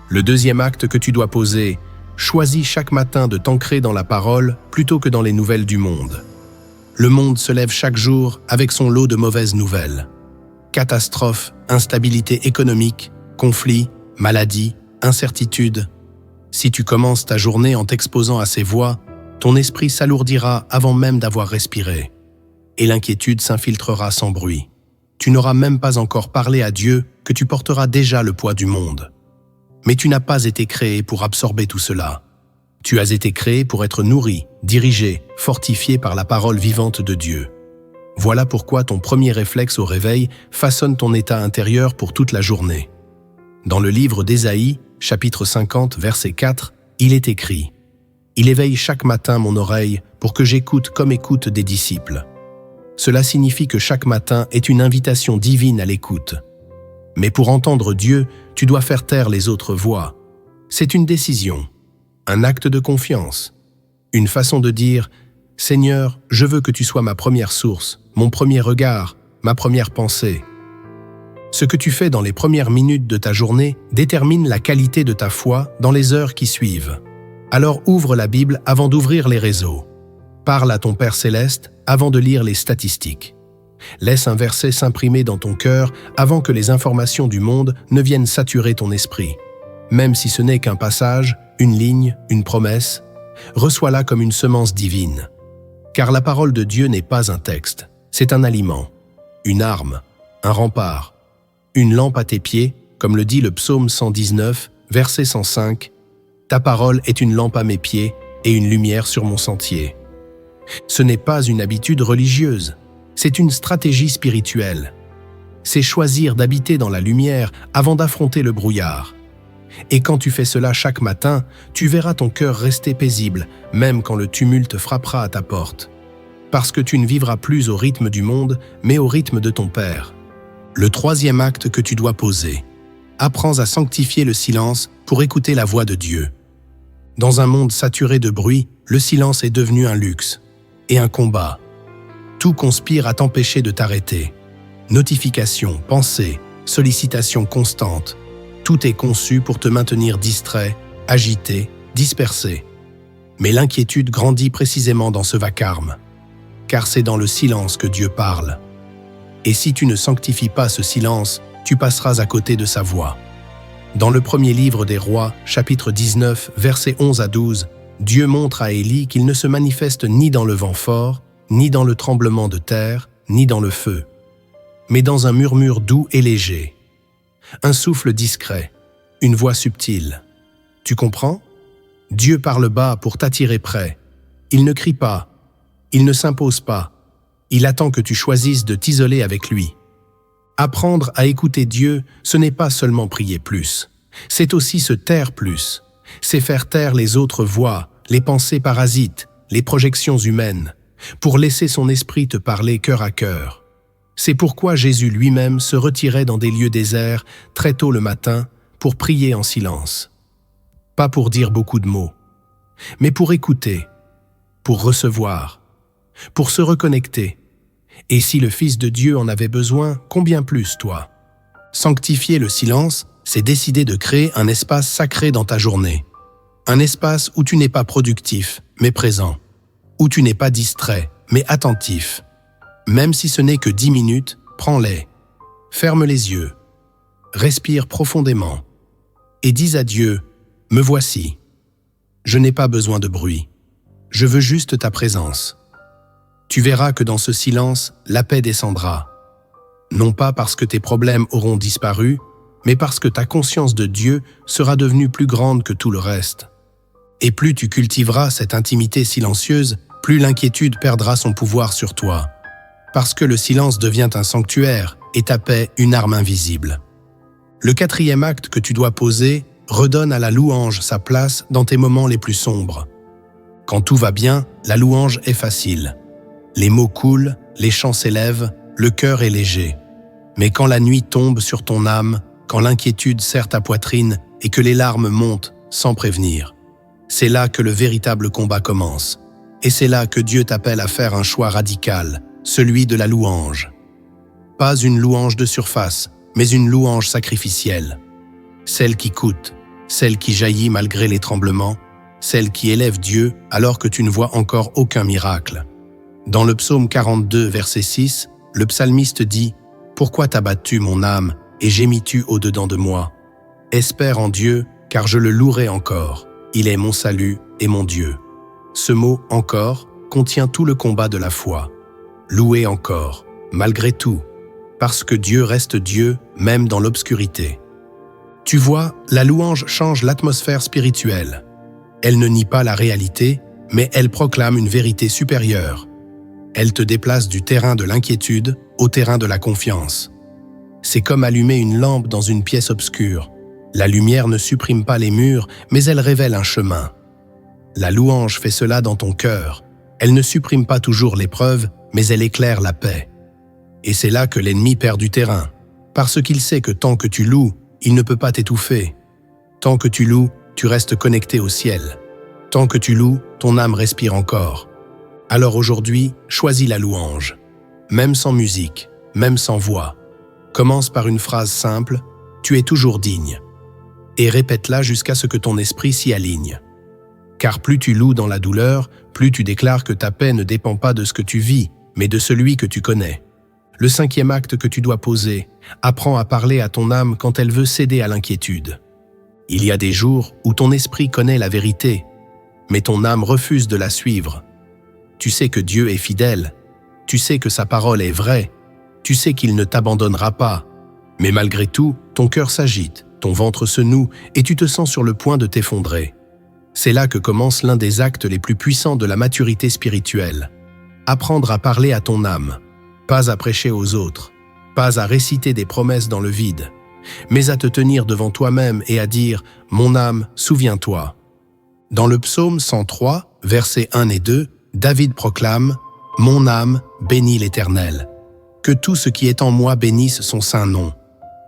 Le deuxième acte que tu dois poser: choisis chaque matin de t'ancrer dans la parole plutôt que dans les nouvelles du monde. Le monde se lève chaque jour avec son lot de mauvaises nouvelles. Catastrophes, instabilité économique, conflits, maladies, incertitudes. Si tu commences ta journée en t'exposant à ces voix, ton esprit s'alourdira avant même d'avoir respiré. Et l'inquiétude s'infiltrera sans bruit. Tu n'auras même pas encore parlé à Dieu que tu porteras déjà le poids du monde. Mais tu n'as pas été créé pour absorber tout cela. Tu as été créé pour être nourri, dirigé, fortifié par la parole vivante de Dieu. Voilà pourquoi ton premier réflexe au réveil façonne ton état intérieur pour toute la journée. Dans le livre d'Ésaïe, chapitre 50, verset 4, il est écrit « Il éveille chaque matin mon oreille pour que j'écoute comme écoutent des disciples. » Cela signifie que chaque matin est une invitation divine à l'écoute. Mais pour entendre Dieu, tu dois faire taire les autres voix. C'est une décision, un acte de confiance, une façon de dire « Seigneur, je veux que tu sois ma première source, mon premier regard, ma première pensée. » Ce que tu fais dans les premières minutes de ta journée détermine la qualité de ta foi dans les heures qui suivent. Alors ouvre la Bible avant d'ouvrir les réseaux. Parle à ton Père Céleste avant de lire les statistiques. Laisse un verset s'imprimer dans ton cœur avant que les informations du monde ne viennent saturer ton esprit. Même si ce n'est qu'un passage, une ligne, une promesse, reçois-la comme une semence divine. Car la parole de Dieu n'est pas un texte, c'est un aliment, une arme, un rempart, une lampe à tes pieds, comme le dit le psaume 119, verset 105. Ta parole est une lampe à mes pieds et une lumière sur mon sentier. Ce n'est pas une habitude religieuse, C'est une stratégie spirituelle. C'est choisir d'habiter dans la lumière avant d'affronter le brouillard. Et quand tu fais cela chaque matin, tu verras ton cœur rester paisible, même quand le tumulte frappera à ta porte. Parce que tu ne vivras plus au rythme du monde, mais au rythme de ton Père. Le troisième acte que tu dois poser. Apprends à sanctifier le silence pour écouter la voix de Dieu. Dans un monde saturé de bruit, le silence est devenu un luxe et un combat. Tout conspire à t'empêcher de t'arrêter. Notifications, pensées, sollicitations constantes. Tout est conçu pour te maintenir distrait, agité, dispersé. Mais l'inquiétude grandit précisément dans ce vacarme. Car c'est dans le silence que Dieu parle. Et si tu ne sanctifies pas ce silence, tu passeras à côté de sa voix. Dans le premier livre des Rois, chapitre 19, versets 11 à 12, Dieu montre à Élie qu'il ne se manifeste ni dans le vent fort, ni dans le tremblement de terre, ni dans le feu, mais dans un murmure doux et léger, un souffle discret, une voix subtile. Tu comprends? Dieu parle bas pour t'attirer près. Il ne crie pas, il ne s'impose pas, il attend que tu choisisses de t'isoler avec lui. Apprendre à écouter Dieu, ce n'est pas seulement prier plus, c'est aussi se taire plus, c'est faire taire les autres voix, les pensées parasites, les projections humaines, pour laisser son esprit te parler cœur à cœur. C'est pourquoi Jésus lui-même se retirait dans des lieux déserts très tôt le matin pour prier en silence. Pas pour dire beaucoup de mots, mais pour écouter, pour recevoir, pour se reconnecter. Et si le Fils de Dieu en avait besoin, combien plus toi? Sanctifier le silence, c'est décider de créer un espace sacré dans ta journée. Un espace où tu n'es pas productif, mais présent. Où tu n'es pas distrait, mais attentif. Même si ce n'est que 10 minutes, prends-les. Ferme les yeux. Respire profondément. Et dis à Dieu, « Me voici. Je n'ai pas besoin de bruit. Je veux juste ta présence. » Tu verras que dans ce silence, la paix descendra. Non pas parce que tes problèmes auront disparu, mais parce que ta conscience de Dieu sera devenue plus grande que tout le reste. Et plus tu cultiveras cette intimité silencieuse, plus l'inquiétude perdra son pouvoir sur toi. Parce que le silence devient un sanctuaire et ta paix une arme invisible. Le quatrième acte que tu dois poser redonne à la louange sa place dans tes moments les plus sombres. Quand tout va bien, la louange est facile. Les mots coulent, les chants s'élèvent, le cœur est léger. Mais quand la nuit tombe sur ton âme, quand l'inquiétude serre ta poitrine et que les larmes montent sans prévenir, c'est là que le véritable combat commence. Et c'est là que Dieu t'appelle à faire un choix radical, celui de la louange. Pas une louange de surface, mais une louange sacrificielle. Celle qui coûte, celle qui jaillit malgré les tremblements, celle qui élève Dieu alors que tu ne vois encore aucun miracle. Dans le psaume 42, verset 6, le psalmiste dit « Pourquoi t'as battu mon âme et gémis-tu au-dedans de moi? Espère en Dieu, car je le louerai encore. Il est mon salut et mon Dieu. » Ce mot « encore » contient tout le combat de la foi. Louer encore, malgré tout, parce que Dieu reste Dieu même dans l'obscurité. Tu vois, la louange change l'atmosphère spirituelle. Elle ne nie pas la réalité, mais elle proclame une vérité supérieure. Elle te déplace du terrain de l'inquiétude au terrain de la confiance. C'est comme allumer une lampe dans une pièce obscure. La lumière ne supprime pas les murs, mais elle révèle un chemin. La louange fait cela dans ton cœur. Elle ne supprime pas toujours l'épreuve, mais elle éclaire la paix. Et c'est là que l'ennemi perd du terrain, parce qu'il sait que tant que tu loues, il ne peut pas t'étouffer. Tant que tu loues, tu restes connecté au ciel. Tant que tu loues, ton âme respire encore. Alors aujourd'hui, choisis la louange. Même sans musique, même sans voix. Commence par une phrase simple, « Tu es toujours digne ». Et répète-la jusqu'à ce que ton esprit s'y aligne. Car plus tu loues dans la douleur, plus tu déclares que ta paix ne dépend pas de ce que tu vis, mais de celui que tu connais. Le cinquième acte que tu dois poser, apprends à parler à ton âme quand elle veut céder à l'inquiétude. Il y a des jours où ton esprit connaît la vérité, mais ton âme refuse de la suivre. Tu sais que Dieu est fidèle, tu sais que sa parole est vraie, tu sais qu'il ne t'abandonnera pas, mais malgré tout, ton cœur s'agite, ton ventre se noue et tu te sens sur le point de t'effondrer. C'est là que commence l'un des actes les plus puissants de la maturité spirituelle. Apprendre à parler à ton âme. pas à prêcher aux autres, pas à réciter des promesses dans le vide, mais à te tenir devant toi-même et à dire « Mon âme, souviens-toi ». Dans le psaume 103, versets 1 et 2, David proclame « Mon âme, bénis l'Éternel. Que tout ce qui est en moi bénisse son saint nom.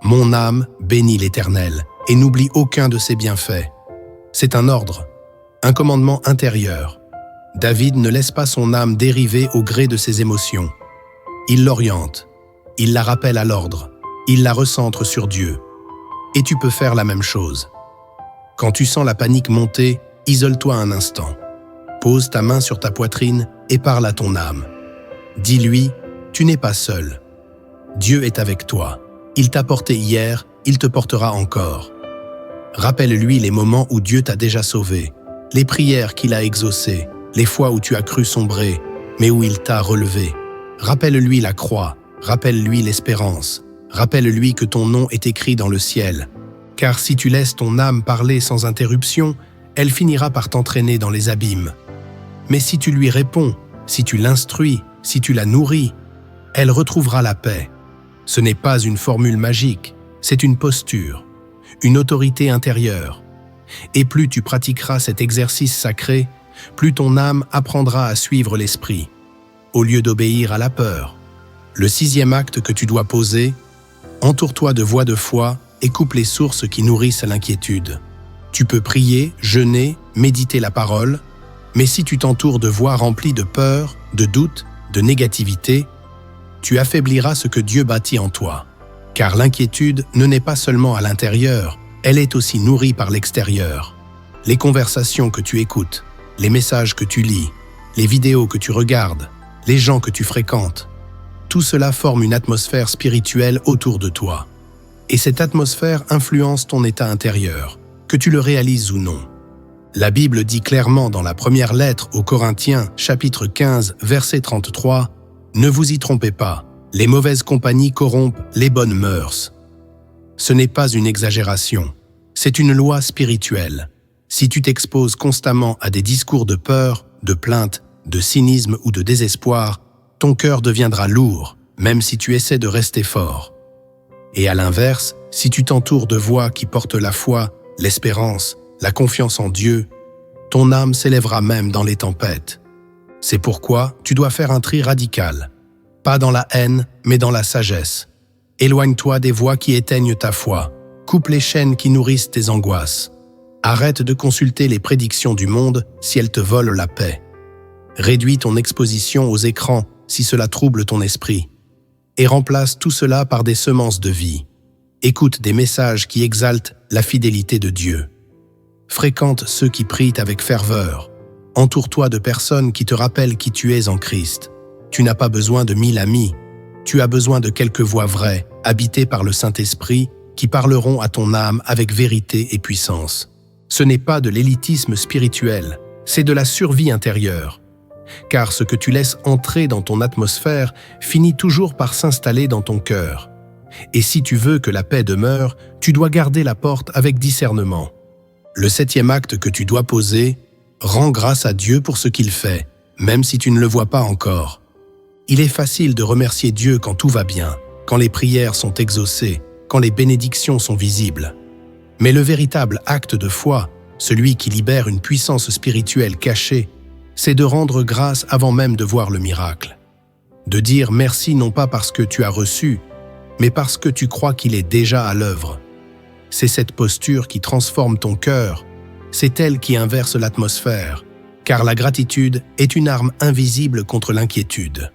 Mon âme, bénis l'Éternel, et n'oublie aucun de ses bienfaits. » C'est un ordre, un commandement intérieur. David ne laisse pas son âme dériver au gré de ses émotions. Il l'oriente, il la rappelle à l'ordre, il la recentre sur Dieu. Et tu peux faire la même chose. Quand tu sens la panique monter, isole-toi un instant. Pose ta main sur ta poitrine et parle à ton âme. Dis-lui, tu n'es pas seul. Dieu est avec toi. Il t'a porté hier, il te portera encore. Rappelle-lui les moments où Dieu t'a déjà sauvé, les prières qu'il a exaucées, les fois où tu as cru sombrer, mais où il t'a relevé. Rappelle-lui la croix, rappelle-lui l'espérance, rappelle-lui que ton nom est écrit dans le ciel. Car si tu laisses ton âme parler sans interruption, elle finira par t'entraîner dans les abîmes. Mais si tu lui réponds, si tu l'instruis, si tu la nourris, elle retrouvera la paix. Ce n'est pas une formule magique, c'est une posture, une autorité intérieure. Et plus tu pratiqueras cet exercice sacré, plus ton âme apprendra à suivre l'esprit, au lieu d'obéir à la peur. Le 6e acte que tu dois poser, entoure-toi de voix de foi et coupe les sources qui nourrissent l'inquiétude. Tu peux prier, jeûner, méditer la parole, mais si tu t'entoures de voix remplies de peur, de doute, de négativité, tu affaibliras ce que Dieu bâtit en toi. Car l'inquiétude ne naît pas seulement à l'intérieur, elle est aussi nourrie par l'extérieur. Les conversations que tu écoutes, les messages que tu lis, les vidéos que tu regardes, les gens que tu fréquentes, tout cela forme une atmosphère spirituelle autour de toi. Et cette atmosphère influence ton état intérieur, que tu le réalises ou non. La Bible dit clairement dans la première lettre aux Corinthiens, chapitre 15, verset 33, « Ne vous y trompez pas, les mauvaises compagnies corrompent les bonnes mœurs. » Ce n'est pas une exagération, c'est une loi spirituelle. Si tu t'exposes constamment à des discours de peur, de plainte, de cynisme ou de désespoir, ton cœur deviendra lourd, même si tu essaies de rester fort. Et à l'inverse, si tu t'entoures de voix qui portent la foi, l'espérance, la confiance en Dieu, ton âme s'élèvera même dans les tempêtes. C'est pourquoi tu dois faire un tri radical. Pas dans la haine, mais dans la sagesse. Éloigne-toi des voix qui éteignent ta foi. Coupe les chaînes qui nourrissent tes angoisses. Arrête de consulter les prédictions du monde si elles te volent la paix. Réduis ton exposition aux écrans si cela trouble ton esprit. Et remplace tout cela par des semences de vie. Écoute des messages qui exaltent la fidélité de Dieu. Fréquente ceux qui prient avec ferveur. Entoure-toi de personnes qui te rappellent qui tu es en Christ. Tu n'as pas besoin de 1000 amis. Tu as besoin de quelques voix vraies, habitées par le Saint-Esprit, qui parleront à ton âme avec vérité et puissance. Ce n'est pas de l'élitisme spirituel, c'est de la survie intérieure. Car ce que tu laisses entrer dans ton atmosphère finit toujours par s'installer dans ton cœur. Et si tu veux que la paix demeure, tu dois garder la porte avec discernement. Le 7e acte que tu dois poser, rends grâce à Dieu pour ce qu'il fait, même si tu ne le vois pas encore. Il est facile de remercier Dieu quand tout va bien, quand les prières sont exaucées, quand les bénédictions sont visibles. Mais le véritable acte de foi, celui qui libère une puissance spirituelle cachée, c'est de rendre grâce avant même de voir le miracle. De dire merci non pas parce que tu as reçu, mais parce que tu crois qu'il est déjà à l'œuvre. C'est cette posture qui transforme ton cœur, c'est elle qui inverse l'atmosphère, car la gratitude est une arme invisible contre l'inquiétude.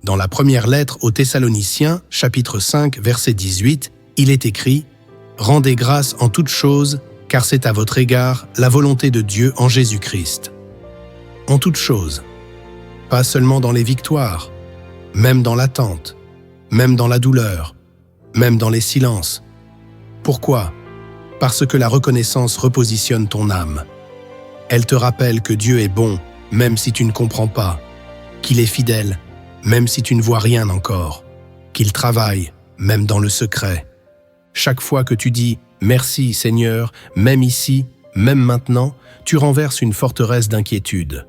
Dans la première lettre aux Thessaloniciens, chapitre 5, verset 18, il est écrit « Rendez grâce en toutes choses, car c'est à votre égard la volonté de Dieu en Jésus-Christ. » En toutes choses, pas seulement dans les victoires, même dans l'attente, même dans la douleur, même dans les silences. Pourquoi ? Parce que la reconnaissance repositionne ton âme. Elle te rappelle que Dieu est bon, même si tu ne comprends pas, qu'il est fidèle, même si tu ne vois rien encore, qu'il travaille, même dans le secret. Chaque fois que tu dis « Merci Seigneur », même ici, même maintenant, tu renverses une forteresse d'inquiétude.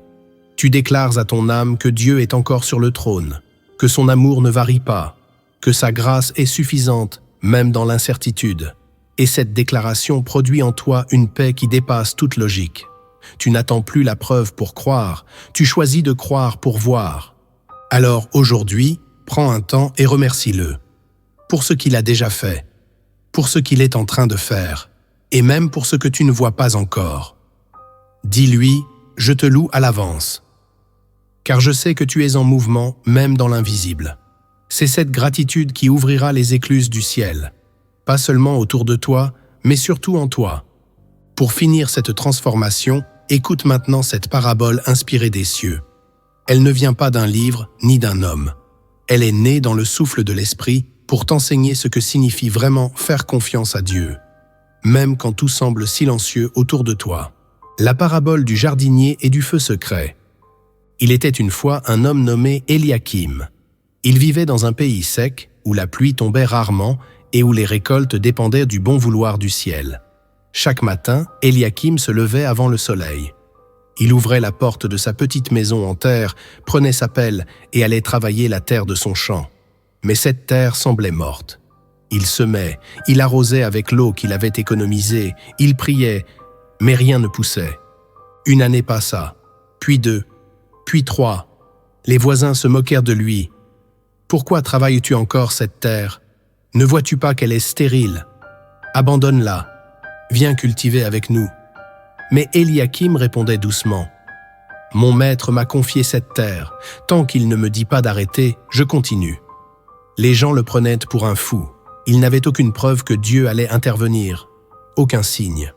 Tu déclares à ton âme que Dieu est encore sur le trône, que son amour ne varie pas, que sa grâce est suffisante même dans l'incertitude. Et cette déclaration produit en toi une paix qui dépasse toute logique. Tu n'attends plus la preuve pour croire, tu choisis de croire pour voir. Alors aujourd'hui, prends un temps et remercie-le. Pour ce qu'il a déjà fait, pour ce qu'il est en train de faire, et même pour ce que tu ne vois pas encore. Dis-lui, je te loue à l'avance. Car je sais que tu es en mouvement, même dans l'invisible. C'est cette gratitude qui ouvrira les écluses du ciel, pas seulement autour de toi, mais surtout en toi. Pour finir cette transformation, écoute maintenant cette parabole inspirée des cieux. Elle ne vient pas d'un livre ni d'un homme. Elle est née dans le souffle de l'esprit pour t'enseigner ce que signifie vraiment faire confiance à Dieu, même quand tout semble silencieux autour de toi. La parabole du jardinier et du feu secret. Il était une fois un homme nommé Eliakim. Il vivait dans un pays sec où la pluie tombait rarement et où les récoltes dépendaient du bon vouloir du ciel. Chaque matin, Eliakim se levait avant le soleil. Il ouvrait la porte de sa petite maison en terre, prenait sa pelle et allait travailler la terre de son champ. Mais cette terre semblait morte. Il semait, il arrosait avec l'eau qu'il avait économisée, il priait, mais rien ne poussait. Une année passa, puis 2, puis 3. Les voisins se moquèrent de lui. « Pourquoi travailles-tu encore cette terre? Ne vois-tu pas qu'elle est stérile? Abandonne-la. Viens cultiver avec nous. » Mais Eliakim répondait doucement. « Mon maître m'a confié cette terre. Tant qu'il ne me dit pas d'arrêter, je continue. » Les gens le prenaient pour un fou. Il n'avait aucune preuve que Dieu allait intervenir. Aucun signe.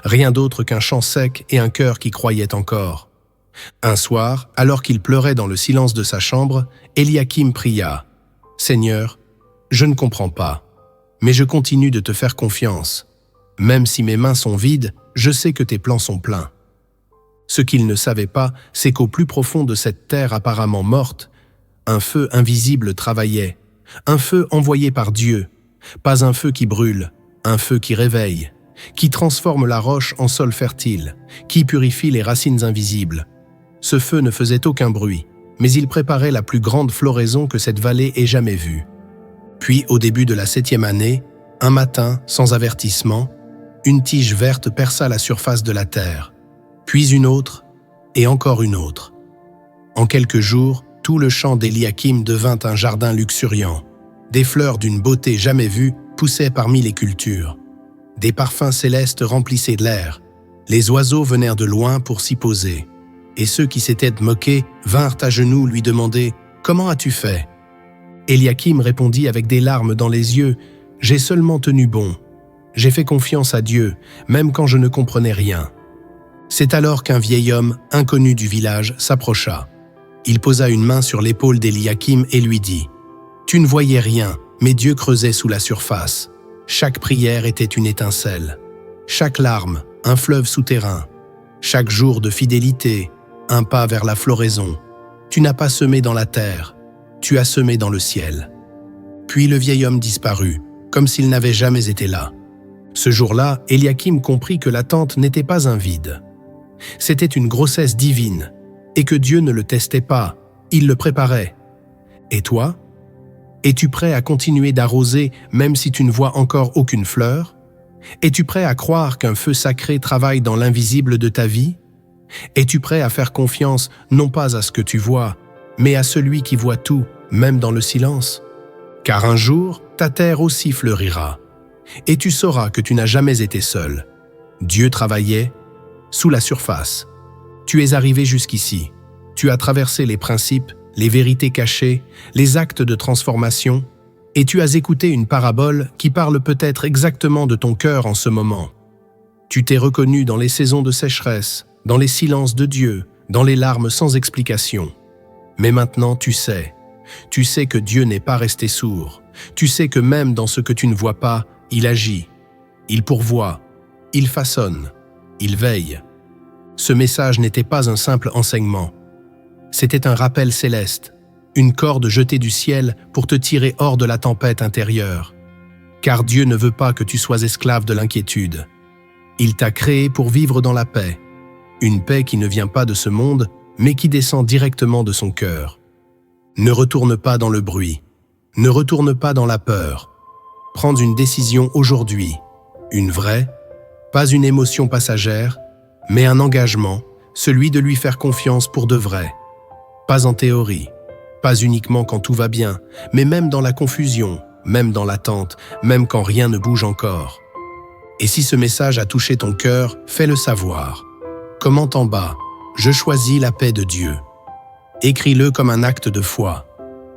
Rien d'autre qu'un champ sec et un cœur qui croyait encore. Un soir, alors qu'il pleurait dans le silence de sa chambre, Eliakim pria. « Seigneur, je ne comprends pas, mais je continue de te faire confiance. Même si mes mains sont vides, je sais que tes plans sont pleins. » Ce qu'il ne savait pas, c'est qu'au plus profond de cette terre apparemment morte, un feu invisible travaillait, un feu envoyé par Dieu, pas un feu qui brûle, un feu qui réveille, qui transforme la roche en sol fertile, qui purifie les racines invisibles. Ce feu ne faisait aucun bruit, mais il préparait la plus grande floraison que cette vallée ait jamais vue. Puis, au début de la 7e année, un matin, sans avertissement, une tige verte perça la surface de la terre, puis une autre, et encore une autre. En quelques jours, tout le champ d'Eliakim devint un jardin luxuriant. Des fleurs d'une beauté jamais vue poussaient parmi les cultures. Des parfums célestes remplissaient de l'air. Les oiseaux venèrent de loin pour s'y poser. Et ceux qui s'étaient moqués vinrent à genoux lui demander « Comment as-tu fait ?» Eliakim répondit avec des larmes dans les yeux « J'ai seulement tenu bon. J'ai fait confiance à Dieu, même quand je ne comprenais rien. » C'est alors qu'un vieil homme, inconnu du village, s'approcha. Il posa une main sur l'épaule d'Eliakim et lui dit « Tu ne voyais rien, mais Dieu creusait sous la surface. Chaque prière était une étincelle. Chaque larme, un fleuve souterrain. Chaque jour de fidélité, un pas vers la floraison. Tu n'as pas semé dans la terre, tu as semé dans le ciel. » Puis le vieil homme disparut, comme s'il n'avait jamais été là. Ce jour-là, Eliakim comprit que l'attente n'était pas un vide. C'était une grossesse divine, et que Dieu ne le testait pas, il le préparait. Et toi? Es-tu prêt à continuer d'arroser même si tu ne vois encore aucune fleur? Es-tu prêt à croire qu'un feu sacré travaille dans l'invisible de ta vie? Es-tu prêt à faire confiance non pas à ce que tu vois, mais à celui qui voit tout, même dans le silence? Car un jour, ta terre aussi fleurira, et tu sauras que tu n'as jamais été seul. Dieu travaillait sous la surface. Tu es arrivé jusqu'ici. Tu as traversé les principes, les vérités cachées, les actes de transformation, et tu as écouté une parabole qui parle peut-être exactement de ton cœur en ce moment. Tu t'es reconnu dans les saisons de sécheresse, dans les silences de Dieu, dans les larmes sans explication. Mais maintenant tu sais que Dieu n'est pas resté sourd. Tu sais que même dans ce que tu ne vois pas, il agit, il pourvoit, il façonne, il veille. Ce message n'était pas un simple enseignement. C'était un rappel céleste, une corde jetée du ciel pour te tirer hors de la tempête intérieure. Car Dieu ne veut pas que tu sois esclave de l'inquiétude. Il t'a créé pour vivre dans la paix. Une paix qui ne vient pas de ce monde, mais qui descend directement de son cœur. Ne retourne pas dans le bruit. Ne retourne pas dans la peur. Prends une décision aujourd'hui. Une vraie, pas une émotion passagère, mais un engagement, celui de lui faire confiance pour de vrai. Pas en théorie, pas uniquement quand tout va bien, mais même dans la confusion, même dans l'attente, même quand rien ne bouge encore. Et si ce message a touché ton cœur, fais-le savoir. Commente en bas, je choisis la paix de Dieu. Écris-le comme un acte de foi.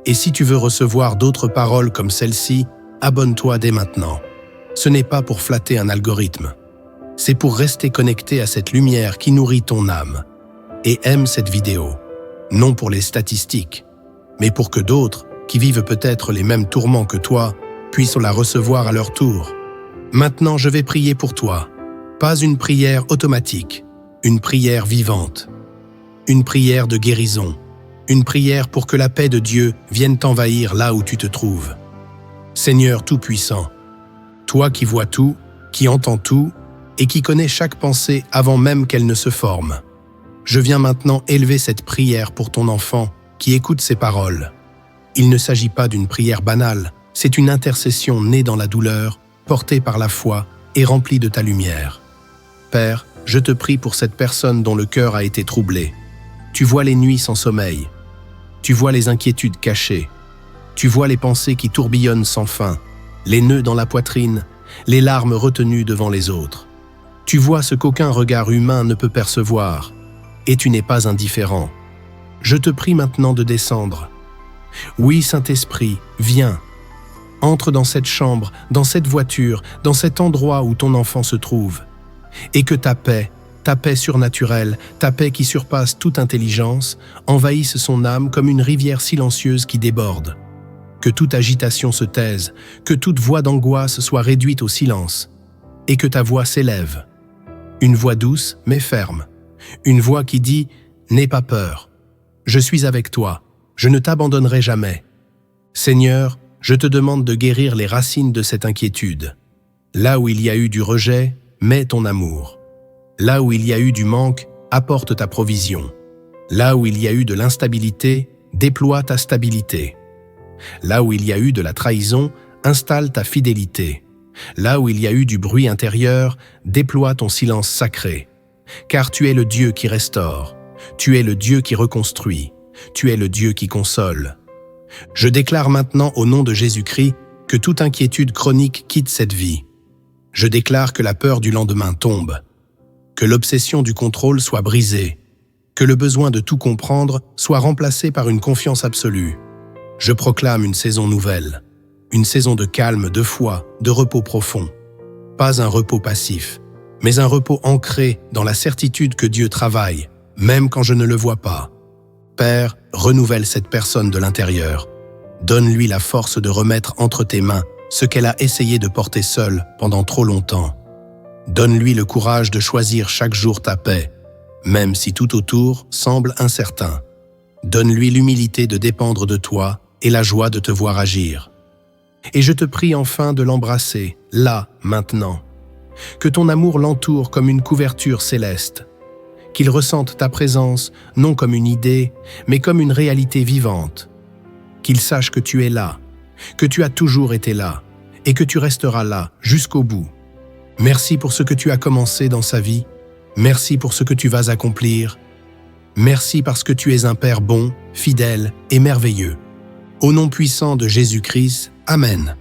Et si tu veux recevoir d'autres paroles comme celle-ci, abonne-toi dès maintenant. Ce n'est pas pour flatter un algorithme. C'est pour rester connecté à cette lumière qui nourrit ton âme. Et aime cette vidéo. Non pour les statistiques, mais pour que d'autres, qui vivent peut-être les mêmes tourments que toi, puissent la recevoir à leur tour. Maintenant, je vais prier pour toi. Pas une prière automatique, une prière vivante. Une prière de guérison. Une prière pour que la paix de Dieu vienne t'envahir là où tu te trouves. Seigneur Tout-Puissant, toi qui vois tout, qui entends tout et qui connais chaque pensée avant même qu'elle ne se forme. Je viens maintenant élever cette prière pour ton enfant qui écoute ces paroles. Il ne s'agit pas d'une prière banale, c'est une intercession née dans la douleur, portée par la foi et remplie de ta lumière. Père, je te prie pour cette personne dont le cœur a été troublé. Tu vois les nuits sans sommeil. Tu vois les inquiétudes cachées. Tu vois les pensées qui tourbillonnent sans fin, les nœuds dans la poitrine, les larmes retenues devant les autres. Tu vois ce qu'aucun regard humain ne peut percevoir, et tu n'es pas indifférent. Je te prie maintenant de descendre. Oui, Saint-Esprit, viens. Entre dans cette chambre, dans cette voiture, dans cet endroit où ton enfant se trouve. Et que ta paix surnaturelle, ta paix qui surpasse toute intelligence, envahisse son âme comme une rivière silencieuse qui déborde. Que toute agitation se taise, que toute voix d'angoisse soit réduite au silence, et que ta voix s'élève. Une voix douce mais ferme. Une voix qui dit « N'aie pas peur. Je suis avec toi. Je ne t'abandonnerai jamais. » Seigneur, je te demande de guérir les racines de cette inquiétude. Là où il y a eu du rejet, mets ton amour. Là où il y a eu du manque, apporte ta provision. Là où il y a eu de l'instabilité, déploie ta stabilité. Là où il y a eu de la trahison, installe ta fidélité. Là où il y a eu du bruit intérieur, déploie ton silence sacré. Car tu es le Dieu qui restaure, tu es le Dieu qui reconstruit, tu es le Dieu qui console. Je déclare maintenant au nom de Jésus-Christ que toute inquiétude chronique quitte cette vie. Je déclare que la peur du lendemain tombe, que l'obsession du contrôle soit brisée, que le besoin de tout comprendre soit remplacé par une confiance absolue. Je proclame une saison nouvelle, une saison de calme, de foi, de repos profond. Pas un repos passif, mais un repos ancré dans la certitude que Dieu travaille, même quand je ne le vois pas. Père, renouvelle cette personne de l'intérieur. Donne-lui la force de remettre entre tes mains ce qu'elle a essayé de porter seule pendant trop longtemps. Donne-lui le courage de choisir chaque jour ta paix, même si tout autour semble incertain. Donne-lui l'humilité de dépendre de toi et la joie de te voir agir. Et je te prie enfin de l'embrasser, là, maintenant. Que ton amour l'entoure comme une couverture céleste. Qu'il ressente ta présence, non comme une idée, mais comme une réalité vivante. Qu'il sache que tu es là, que tu as toujours été là, et que tu resteras là jusqu'au bout. Merci pour ce que tu as commencé dans sa vie. Merci pour ce que tu vas accomplir. Merci parce que tu es un Père bon, fidèle et merveilleux. Au nom puissant de Jésus-Christ, Amen.